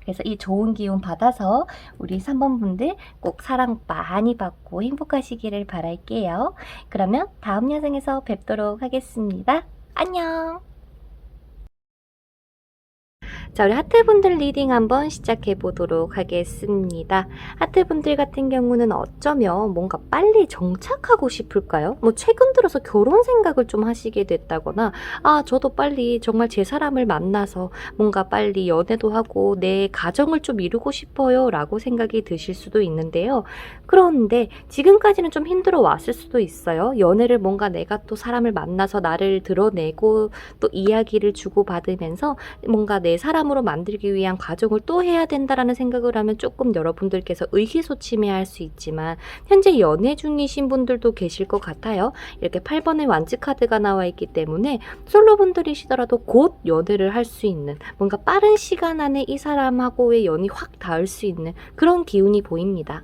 그래서 이 좋은 기운 받아서 우리 3번 분들 꼭 사랑 많이 받고 행복하시기를 바랄게요. 그러면 다음 영상에서 뵙도록 하겠습니다. 안녕! 자, 우리 하트분들 리딩 한번 시작해 보도록 하겠습니다. 하트분들 같은 경우는 어쩌면 뭔가 빨리 정착하고 싶을까요? 뭐 최근 들어서 결혼 생각을 좀 하시게 됐다거나 저도 빨리 정말 제 사람을 만나서 뭔가 빨리 연애도 하고 내 가정을 좀 이루고 싶어요 라고 생각이 드실 수도 있는데요. 그런데 지금까지는 좀 힘들어 왔을 수도 있어요. 연애를 뭔가 내가 또 사람을 만나서 나를 드러내고 또 이야기를 주고받으면서 뭔가 내 사람으로 만들기 위한 과정을 또 해야 된다라는 생각을 하면 조금 여러분들께서 의기소침해할 수 있지만 현재 연애 중이신 분들도 계실 것 같아요. 이렇게 8번의 완즈 카드가 나와 있기 때문에 솔로분들이시더라도 곧 연애를 할 수 있는 뭔가 빠른 시간 안에 이 사람하고의 연이 확 닿을 수 있는 그런 기운이 보입니다.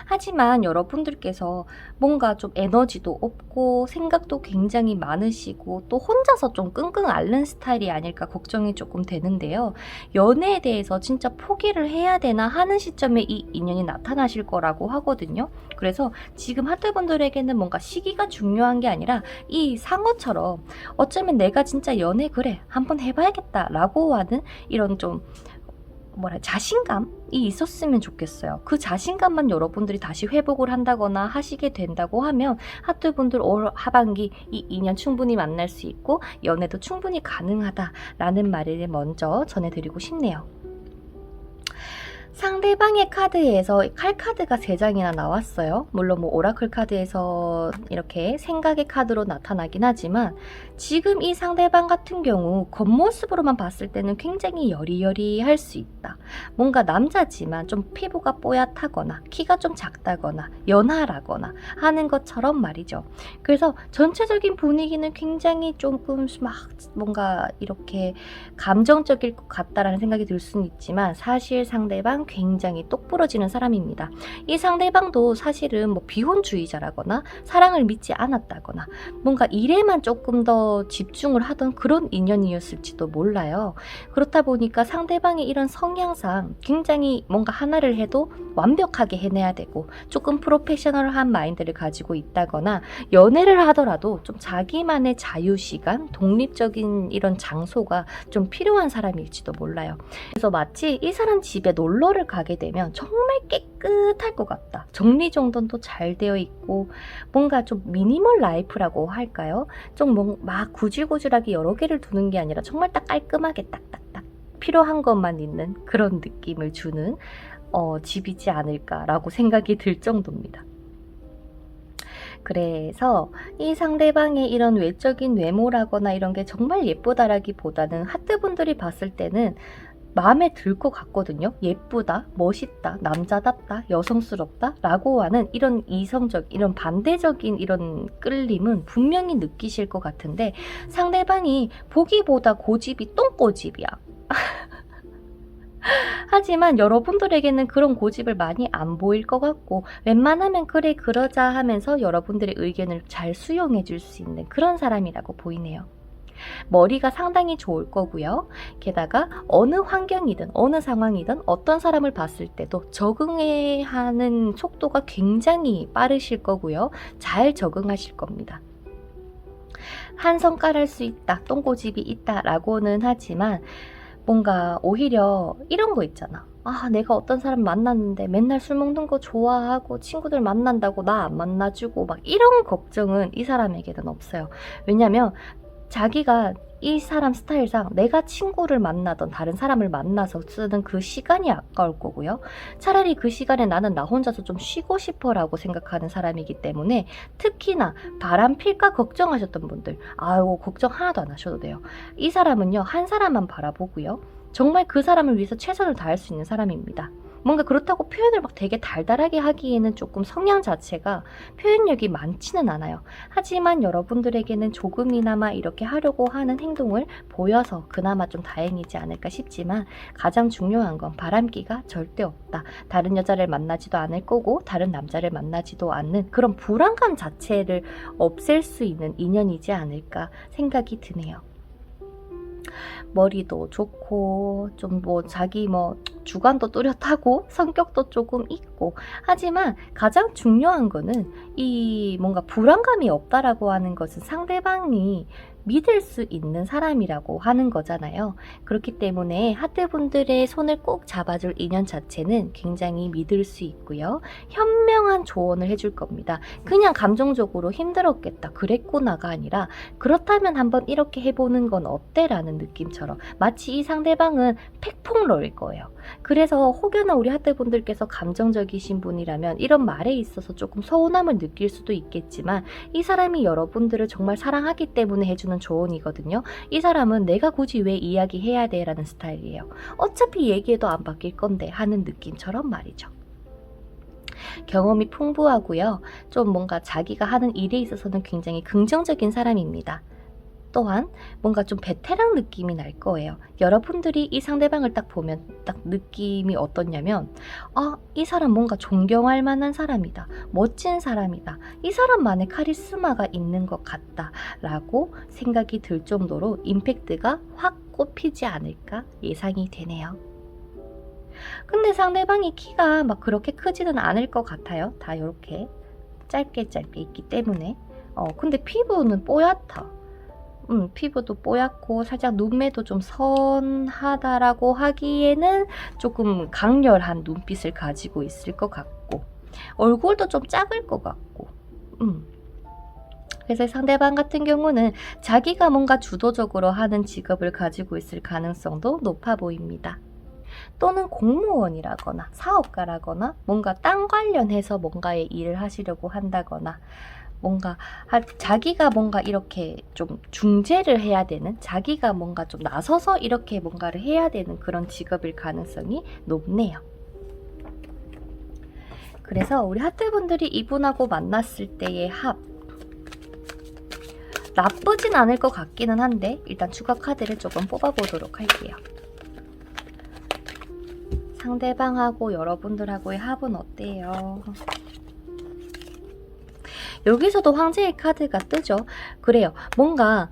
하지만 여러분들께서 뭔가 좀 에너지도 없고 생각도 굉장히 많으시고 또 혼자서 좀 끙끙 앓는 스타일이 아닐까 걱정이 조금 되는데요. 연애에 대해서 진짜 포기를 해야 되나 하는 시점에 이 인연이 나타나실 거라고 하거든요. 그래서 지금 하트분들에게는 뭔가 시기가 중요한 게 아니라 이 상어처럼 어쩌면 내가 진짜 연애 그래 한번 해봐야겠다 라고 하는 이런 좀 자신감이 있었으면 좋겠어요. 그 자신감만 여러분들이 다시 회복을 한다거나 하시게 된다고 하면 하트분들 올 하반기 이 인연 충분히 만날 수 있고 연애도 충분히 가능하다라는 말을 먼저 전해드리고 싶네요. 상대방의 카드에서 칼카드가 3장이나 나왔어요. 물론 뭐 오라클 카드에서 이렇게 생각의 카드로 나타나긴 하지만 지금 이 상대방 같은 경우 겉모습으로만 봤을 때는 굉장히 여리여리할 수 있다. 뭔가 남자지만 좀 피부가 뽀얗다거나 키가 좀 작다거나 연하라거나 하는 것처럼 말이죠. 그래서 전체적인 분위기는 굉장히 조금 막 뭔가 이렇게 감정적일 것 같다라는 생각이 들 수는 있지만 사실 상대방 굉장히 똑부러지는 사람입니다. 이 상대방도 사실은 뭐 비혼주의자라거나 사랑을 믿지 않았다거나 뭔가 일에만 조금 더 집중을 하던 그런 인연이었을지도 몰라요. 그렇다 보니까 상대방의 이런 성향상 굉장히 뭔가 하나를 해도 완벽하게 해내야 되고 조금 프로페셔널한 마인드를 가지고 있다거나 연애를 하더라도 좀 자기만의 자유시간, 독립적인 이런 장소가 좀 필요한 사람일지도 몰라요. 그래서 마치 이 사람 집에 놀러를 가게 되면 정말 깨끗할 것 같다. 정리정돈도 잘 되어 있고 뭔가 좀 미니멀 라이프라고 할까요? 좀 막 구질구질하게 여러 개를 두는 게 아니라 정말 딱 깔끔하게 딱딱딱 필요한 것만 있는 그런 느낌을 주는 집이지 않을까라고 생각이 들 정도입니다. 그래서 이 상대방의 이런 외적인 외모라거나 이런 게 정말 예쁘다라기보다는 하트분들이 봤을 때는 마음에 들 것 같거든요. 예쁘다, 멋있다, 남자답다, 여성스럽다 라고 하는 이런 이성적, 이런 반대적인 이런 끌림은 분명히 느끼실 것 같은데 상대방이 보기보다 고집이 똥고집이야. 하지만 여러분들에게는 그런 고집을 많이 안 보일 것 같고 웬만하면 그래 그러자 하면서 여러분들의 의견을 잘 수용해 줄 수 있는 그런 사람이라고 보이네요. 머리가 상당히 좋을 거고요. 게다가 어느 환경이든 어느 상황이든 어떤 사람을 봤을 때도 적응하는 속도가 굉장히 빠르실 거고요. 잘 적응하실 겁니다. 한 성깔할 수 있다, 똥고집이 있다 라고는 하지만 뭔가 오히려 이런 거 있잖아. 아, 내가 어떤 사람 만났는데 맨날 술 먹는 거 좋아하고 친구들 만난다고 나 안 만나주고 막 이런 걱정은 이 사람에게는 없어요. 왜냐면 자기가 이 사람 스타일상 내가 친구를 만나던 다른 사람을 만나서 쓰는 그 시간이 아까울 거고요. 차라리 그 시간에 나는 나 혼자서 좀 쉬고 싶어 라고 생각하는 사람이기 때문에 특히나 바람 필까 걱정하셨던 분들 아이고 걱정 하나도 안 하셔도 돼요. 이 사람은요 한 사람만 바라보고요. 정말 그 사람을 위해서 최선을 다할 수 있는 사람입니다. 뭔가 그렇다고 표현을 막 되게 달달하게 하기에는 조금 성향 자체가 표현력이 많지는 않아요. 하지만 여러분들에게는 조금이나마 이렇게 하려고 하는 행동을 보여서 그나마 좀 다행이지 않을까 싶지만 가장 중요한 건 바람기가 절대 없다. 다른 여자를 만나지도 않을 거고 다른 남자를 만나지도 않는 그런 불안감 자체를 없앨 수 있는 인연이지 않을까 생각이 드네요. 머리도 좋고 좀 뭐 자기 뭐 주관도 뚜렷하고 성격도 조금 있고 하지만 가장 중요한 거는 이 뭔가 불안감이 없다라고 하는 것은 상대방이 믿을 수 있는 사람이라고 하는 거잖아요. 그렇기 때문에 하트분들의 손을 꼭 잡아줄 인연 자체는 굉장히 믿을 수 있고요. 현명한 조언을 해줄 겁니다. 그냥 감정적으로 힘들었겠다 그랬구나가 아니라 그렇다면 한번 이렇게 해보는 건 어때? 라는 느낌처럼 마치 이 상대방은 팩폭러일 거예요. 그래서 혹여나 우리 하트분들께서 감정적이신 분이라면 이런 말에 있어서 조금 서운함을 느낄 수도 있겠지만 이 사람이 여러분들을 정말 사랑하기 때문에 해주는 조언이거든요. 이 사람은 내가 굳이 왜 이야기해야 돼? 라는 스타일이에요. 어차피 얘기해도 안 바뀔 건데 하는 느낌처럼 말이죠. 경험이 풍부하고요. 좀 뭔가 자기가 하는 일에 있어서는 굉장히 긍정적인 사람입니다. 또한 뭔가 좀 베테랑 느낌이 날 거예요. 여러분들이 이 상대방을 딱 보면 딱 느낌이 어떻냐면 이 사람 뭔가 존경할 만한 사람이다. 멋진 사람이다. 이 사람만의 카리스마가 있는 것 같다. 라고 생각이 들 정도로 임팩트가 확 꼽히지 않을까 예상이 되네요. 근데 상대방이 키가 막 그렇게 크지는 않을 것 같아요. 다 이렇게 짧게 있기 때문에 근데 피부는 뽀얗다. 피부도 뽀얗고 살짝 눈매도 좀 선하다라고 하기에는 조금 강렬한 눈빛을 가지고 있을 것 같고 얼굴도 좀 작을 것 같고 그래서 상대방 같은 경우는 자기가 뭔가 주도적으로 하는 직업을 가지고 있을 가능성도 높아 보입니다. 또는 공무원이라거나 사업가라거나 뭔가 땅 관련해서 뭔가의 일을 하시려고 한다거나 뭔가 자기가 뭔가 이렇게 좀 중재를 해야 되는, 자기가 뭔가 좀 나서서 이렇게 뭔가를 해야 되는 그런 직업일 가능성이 높네요. 그래서 우리 하트분들이 이분하고 만났을 때의 합, 나쁘진 않을 것 같기는 한데 일단 추가 카드를 조금 뽑아보도록 할게요. 상대방하고 여러분들하고의 합은 어때요? 여기서도 황제의 카드가 뜨죠. 그래요. 뭔가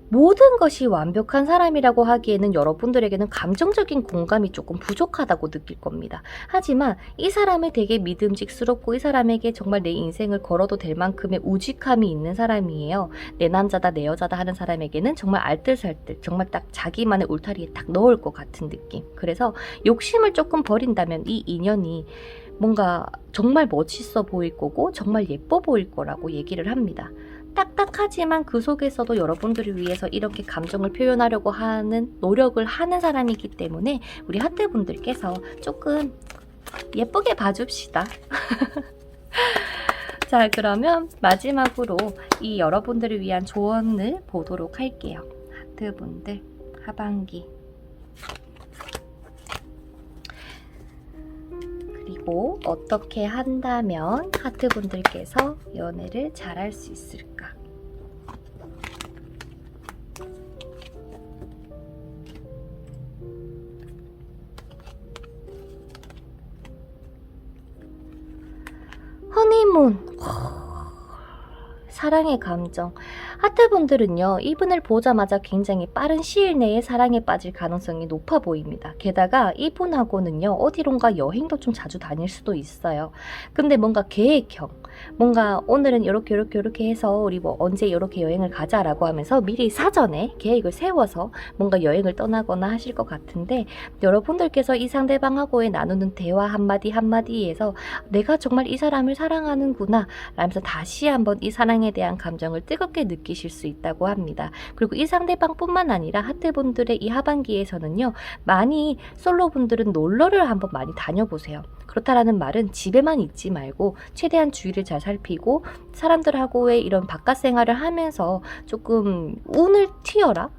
모든 것이 완벽한 사람이라고 하기에는 여러분들에게는 감정적인 공감이 조금 부족하다고 느낄 겁니다. 하지만 이 사람을 되게 믿음직스럽고 이 사람에게 정말 내 인생을 걸어도 될 만큼의 우직함이 있는 사람이에요. 내 남자다 내 여자다 하는 사람에게는 정말 알뜰살뜰, 정말 딱 자기만의 울타리에 딱 넣을 것 같은 느낌. 그래서 욕심을 조금 버린다면 이 인연이 뭔가 정말 멋있어 보일 거고 정말 예뻐 보일 거라고 얘기를 합니다. 딱딱하지만 그 속에서도 여러분들을 위해서 이렇게 감정을 표현하려고 하는 노력을 하는 사람이기 때문에 우리 하트분들께서 조금 예쁘게 봐줍시다. 자, 그러면 마지막으로 이 여러분들을 위한 조언을 보도록 할게요. 하트분들 하반기, 그리고 어떻게 한다면 하트분들께서 연애를 잘할 수 있을까? 허니문, 사랑의 감정. 하트분들은요, 이분을 보자마자 굉장히 빠른 시일 내에 사랑에 빠질 가능성이 높아 보입니다. 게다가 이분하고는요, 어디론가 여행도 좀 자주 다닐 수도 있어요. 근데 뭔가 계획형, 뭔가 오늘은 이렇게 해서 우리 뭐 언제 이렇게 여행을 가자라고 하면서 미리 사전에 계획을 세워서 뭔가 여행을 떠나거나 하실 것 같은데, 여러분들께서 이 상대방하고의 나누는 대화 한마디 한마디에서 내가 정말 이 사람을 사랑하는구나 라면서 다시 한번 이 사랑에 대한 감정을 뜨겁게 느끼실 수 있다고 합니다. 그리고 이 상대방뿐만 아니라 하트분들의 이 하반기에서는요, 많이 솔로분들은 놀러를 한번 많이 다녀보세요. 그렇다라는 말은 집에만 있지 말고 최대한 주위를 잘 살피고 사람들하고의 이런 바깥 생활을 하면서 조금 운을 튀어라,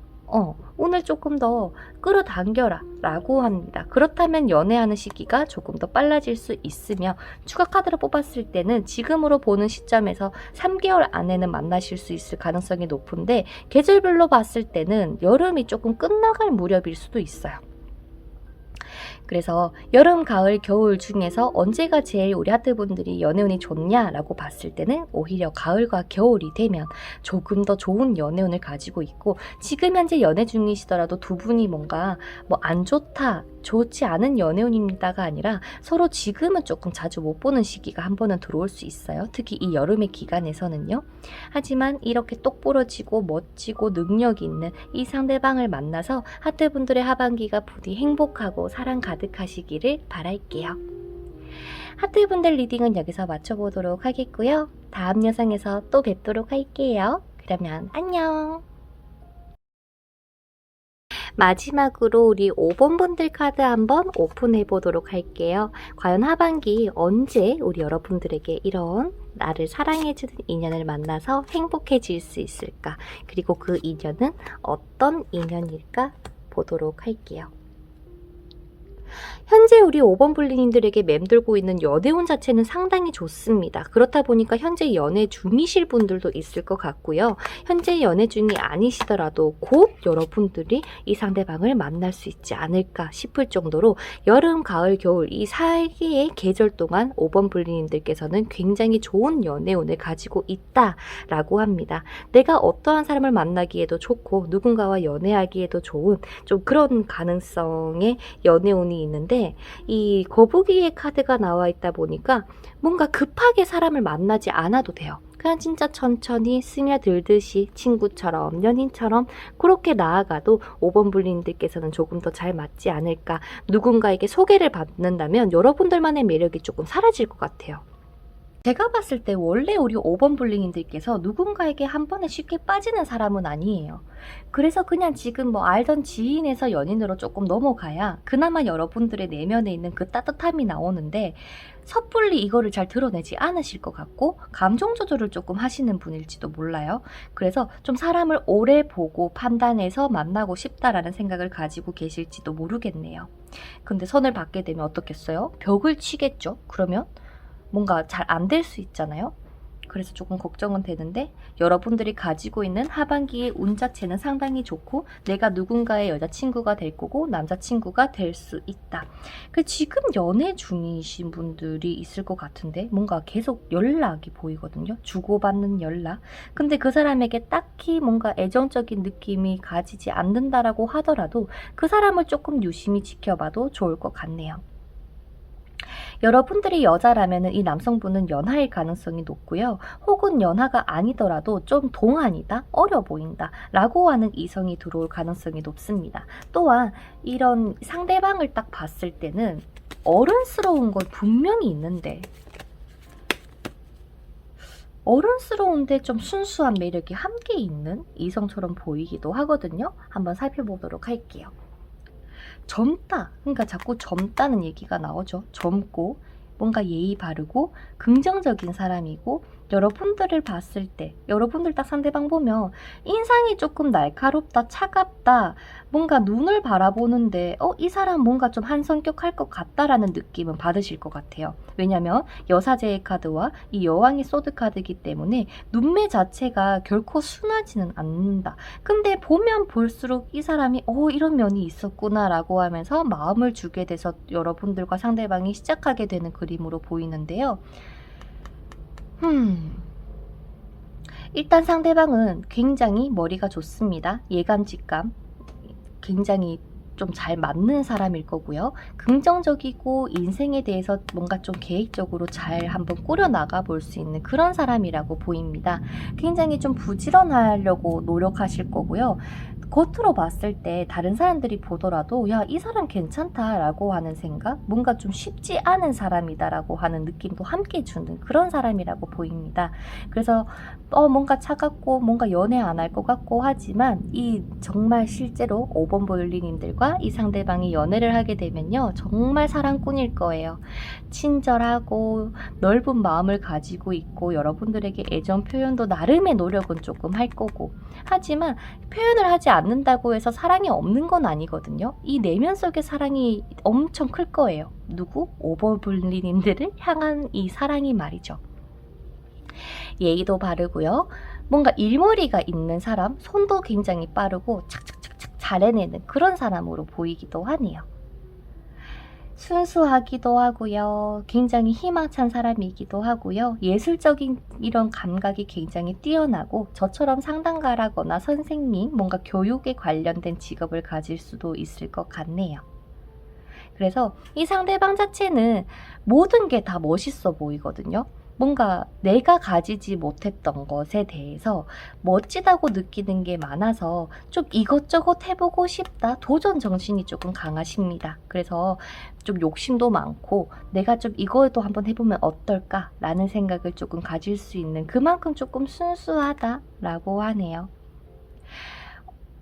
운을 조금 더 끌어당겨라 라고 합니다. 그렇다면 연애하는 시기가 조금 더 빨라질 수 있으며, 추가 카드를 뽑았을 때는 지금으로 보는 시점에서 3개월 안에는 만나실 수 있을 가능성이 높은데, 계절별로 봤을 때는 여름이 조금 끝나갈 무렵일 수도 있어요. 그래서 여름, 가을, 겨울 중에서 언제가 제일 우리 하트분들이 연애운이 좋냐라고 봤을 때는 오히려 가을과 겨울이 되면 조금 더 좋은 연애운을 가지고 있고, 지금 현재 연애 중이시더라도 두 분이 뭔가 뭐 안 좋다, 좋지 않은 연애운입니다가 아니라 서로 지금은 조금 자주 못 보는 시기가 한 번은 들어올 수 있어요. 특히 이 여름의 기간에서는요. 하지만 이렇게 똑부러지고 멋지고 능력 있는 이 상대방을 만나서 하트분들의 하반기가 부디 행복하고 사랑 가득하시기를 바랄게요. 하트분들 리딩은 여기서 마쳐보도록 하겠고요. 다음 영상에서 또 뵙도록 할게요. 그러면 안녕. 마지막으로 우리 5번 분들 카드 한번 오픈해 보도록 할게요. 과연 하반기 언제 우리 여러분들에게 이런 나를 사랑해주는 인연을 만나서 행복해질 수 있을까? 그리고 그 인연은 어떤 인연일까? 보도록 할게요. 현재 우리 5번 분리님들에게 맴돌고 있는 연애운 자체는 상당히 좋습니다. 그렇다 보니까 현재 연애 중이실 분들도 있을 것 같고요. 현재 연애 중이 아니시더라도 곧 여러분들이 이 상대방을 만날 수 있지 않을까 싶을 정도로 여름, 가을, 겨울 이 4개의 계절 동안 5번 분리님들께서는 굉장히 좋은 연애운을 가지고 있다라고 합니다. 내가 어떠한 사람을 만나기에도 좋고 누군가와 연애하기에도 좋은 좀 그런 가능성의 연애운이 있는데, 이 거북이의 카드가 나와 있다 보니까 뭔가 급하게 사람을 만나지 않아도 돼요. 그냥 진짜 천천히 스며들듯이 친구처럼 연인처럼 그렇게 나아가도 5번 분리님들께서는 조금 더 잘 맞지 않을까. 누군가에게 소개를 받는다면 여러분들만의 매력이 조금 사라질 것 같아요. 제가 봤을 때 원래 우리 5번 블링님들께서 누군가에게 한 번에 쉽게 빠지는 사람은 아니에요. 그래서 그냥 지금 뭐 알던 지인에서 연인으로 조금 넘어가야 그나마 여러분들의 내면에 있는 그 따뜻함이 나오는데, 섣불리 이거를 잘 드러내지 않으실 것 같고 감정 조절을 조금 하시는 분일지도 몰라요. 그래서 좀 사람을 오래 보고 판단해서 만나고 싶다라는 생각을 가지고 계실지도 모르겠네요. 근데 선을 받게 되면 어떻겠어요? 벽을 치겠죠? 그러면 뭔가 잘 안 될 수 있잖아요. 그래서 조금 걱정은 되는데, 여러분들이 가지고 있는 하반기의 운 자체는 상당히 좋고 내가 누군가의 여자친구가 될 거고 남자친구가 될 수 있다. 지금 연애 중이신 분들이 있을 것 같은데 뭔가 계속 연락이 보이거든요. 주고받는 연락. 근데 그 사람에게 딱히 뭔가 애정적인 느낌이 가지지 않는다라고 하더라도 그 사람을 조금 유심히 지켜봐도 좋을 것 같네요. 여러분들이 여자라면 이 남성분은 연하일 가능성이 높고요. 혹은 연하가 아니더라도 좀 동안이다, 어려 보인다 라고 하는 이성이 들어올 가능성이 높습니다. 또한 이런 상대방을 딱 봤을 때는 어른스러운 건 분명히 있는데, 어른스러운데 좀 순수한 매력이 함께 있는 이성처럼 보이기도 하거든요. 한번 살펴보도록 할게요. 젊다. 그러니까 자꾸 젊다는 얘기가 나오죠. 젊고 뭔가 예의 바르고 긍정적인 사람이고, 여러분들을 봤을 때 여러분들 딱 상대방 보면 인상이 조금 날카롭다, 차갑다, 뭔가 눈을 바라보는데 이 사람 뭔가 좀 한 성격 할 것 같다라는 느낌은 받으실 것 같아요. 왜냐면 여사제의 카드와 이 여왕의 소드 카드이기 때문에 눈매 자체가 결코 순하지는 않는다. 근데 보면 볼수록 이 사람이 이런 면이 있었구나 라고 하면서 마음을 주게 돼서 여러분들과 상대방이 시작하게 되는 그림으로 보이는데요. 일단 상대방은 굉장히 머리가 좋습니다. 예감, 직감 굉장히 좀 잘 맞는 사람일 거고요. 긍정적이고 인생에 대해서 뭔가 좀 계획적으로 잘 한번 꾸려나가 볼 수 있는 그런 사람이라고 보입니다. 굉장히 좀 부지런하려고 노력하실 거고요. 겉으로 봤을 때 다른 사람들이 보더라도 야, 이 사람 괜찮다라고 하는 생각, 뭔가 좀 쉽지 않은 사람이다라고 하는 느낌도 함께 주는 그런 사람이라고 보입니다. 그래서 뭔가 차갑고 뭔가 연애 안 할 것 같고 하지만 이 정말 실제로 5번 보일리님들과 이 상대방이 연애를 하게 되면요, 정말 사랑꾼일 거예요. 친절하고 넓은 마음을 가지고 있고 여러분들에게 애정 표현도 나름의 노력은 조금 할 거고, 하지만 표현을 하지 않는다고 해서 사랑이 없는 건 아니거든요. 이 내면 속의 사랑이 엄청 클 거예요. 누구? 오버블리님들을 향한 이 사랑이 말이죠. 예의도 바르고요. 뭔가 일머리가 있는 사람, 손도 굉장히 빠르고 착착착착 잘 해내는 그런 사람으로 보이기도 하네요. 순수하기도 하고요. 굉장히 희망찬 사람이기도 하고요. 예술적인 이런 감각이 굉장히 뛰어나고 저처럼 상담가라거나 선생님, 뭔가 교육에 관련된 직업을 가질 수도 있을 것 같네요. 그래서 이 상대방 자체는 모든 게 다 멋있어 보이거든요. 뭔가 내가 가지지 못했던 것에 대해서 멋지다고 느끼는 게 많아서 좀 이것저것 해보고 싶다, 도전 정신이 조금 강하십니다. 그래서 좀 욕심도 많고 내가 좀 이거도 한번 해보면 어떨까 라는 생각을 조금 가질 수 있는, 그만큼 조금 순수하다라고 하네요.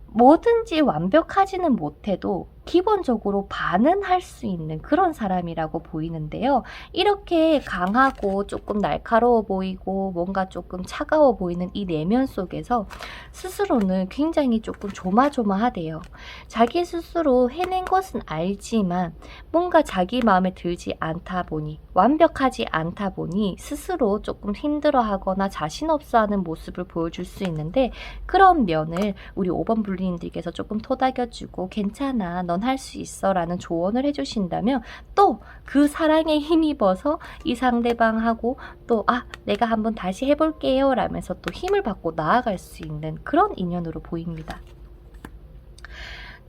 뭐든지 완벽하지는 못해도 기본적으로 반은 할 수 있는 그런 사람이라고 보이는데요. 이렇게 강하고 조금 날카로워 보이고 뭔가 조금 차가워 보이는 이 내면 속에서 스스로는 굉장히 조금 조마조마하대요. 자기 스스로 해낸 것은 알지만 뭔가 자기 마음에 들지 않다 보니, 완벽하지 않다 보니 스스로 조금 힘들어하거나 자신 없어하는 모습을 보여줄 수 있는데, 그런 면을 우리 5번 블루님들께서 조금 토닥여주고 괜찮아, 넌 할 수 있어 라는 조언을 해주신다면 또 그 사랑에 힘입어서 이 상대방하고 또 내가 한번 다시 해볼게요 라면서 또 힘을 받고 나아갈 수 있는 그런 인연으로 보입니다.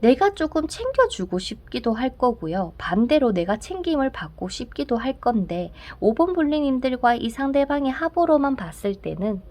내가 조금 챙겨주고 싶기도 할 거고요. 반대로 내가 챙김을 받고 싶기도 할 건데, 5번 블루님들과 이 상대방의 합으로만 봤을 때는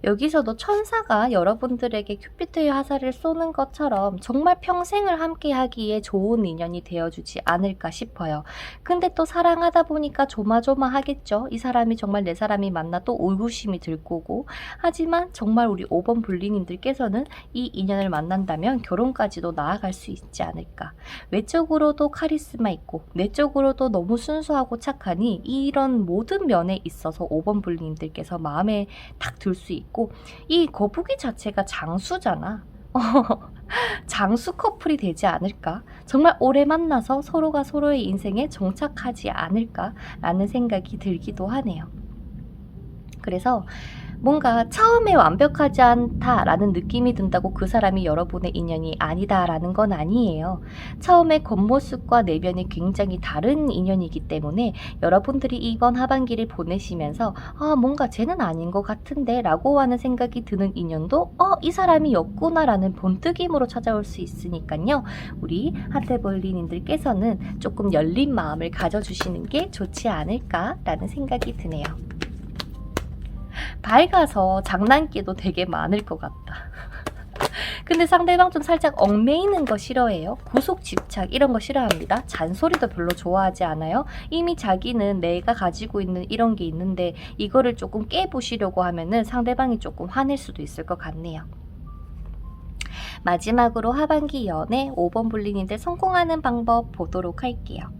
여기서도 천사가 여러분들에게 큐피트의 화살을 쏘는 것처럼 정말 평생을 함께 하기에 좋은 인연이 되어주지 않을까 싶어요. 근데 또 사랑하다 보니까 조마조마하겠죠. 이 사람이 정말 내 사람이 맞나 또 의구심이 들 거고. 하지만 정말 우리 5번 분리님들께서는 이 인연을 만난다면 결혼까지도 나아갈 수 있지 않을까. 외적으로도 카리스마 있고 내적으로도 너무 순수하고 착하니 이런 모든 면에 있어서 5번 분리님들께서 마음에 딱 들 수 있고, 이 거북이 자체가 장수잖아. 장수 커플이 되지 않을까? 정말 오래 만나서 서로가 서로의 인생에 정착하지 않을까라는 생각이 들기도 하네요. 그래서 뭔가 처음에 완벽하지 않다라는 느낌이 든다고 그 사람이 여러분의 인연이 아니다라는 건 아니에요. 처음에 겉모습과 내면이 굉장히 다른 인연이기 때문에 여러분들이 이번 하반기를 보내시면서 뭔가 쟤는 아닌 것 같은데 라고 하는 생각이 드는 인연도 이 사람이었구나 라는 본뜨김으로 찾아올 수 있으니까요. 우리 하트볼리님들께서는 조금 열린 마음을 가져주시는 게 좋지 않을까라는 생각이 드네요. 밝아서 장난기도 되게 많을 것 같다. 근데 상대방 좀 살짝 얽매이는 거 싫어해요. 구속 집착 이런 거 싫어합니다. 잔소리도 별로 좋아하지 않아요. 이미 자기는 내가 가지고 있는 이런 게 있는데 이거를 조금 깨부시려고 하면은 상대방이 조금 화낼 수도 있을 것 같네요. 마지막으로 하반기 연애 5번 분리님들 성공하는 방법 보도록 할게요.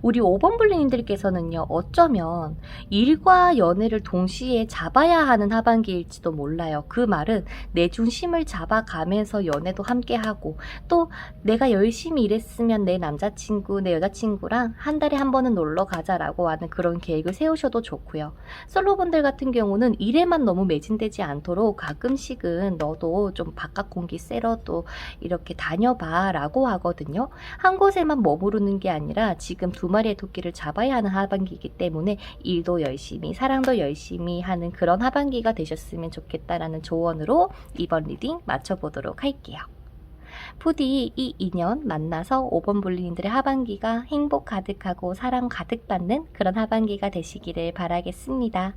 우리 5번 분리님들께서는요, 어쩌면 일과 연애를 동시에 잡아야 하는 하반기일지도 몰라요. 그 말은 내 중심을 잡아가면서 연애도 함께 하고, 또 내가 열심히 일했으면 내 남자친구, 내 여자친구랑 한 달에 한 번은 놀러 가자라고 하는 그런 계획을 세우셔도 좋고요. 솔로분들 같은 경우는 일에만 너무 매진되지 않도록 가끔씩은 너도 좀 바깥 공기 쐬러도 이렇게 다녀봐 라고 하거든요. 한 곳에만 머무르는 게 아니라 지금 두 마리의 토끼를 잡아야 하는 하반기이기 때문에 일도 열심히 사랑도 열심히 하는 그런 하반기가 되셨으면 좋겠다라는 조언으로 이번 리딩 맞춰보도록 할게요. 부디 이 인연 만나서 5번 분리님들의 하반기가 행복 가득하고 사랑 가득 받는 그런 하반기가 되시기를 바라겠습니다.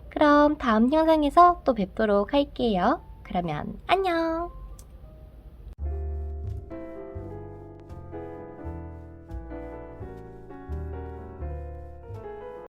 그럼 다음 영상에서 또 뵙도록 할게요. 그러면 안녕!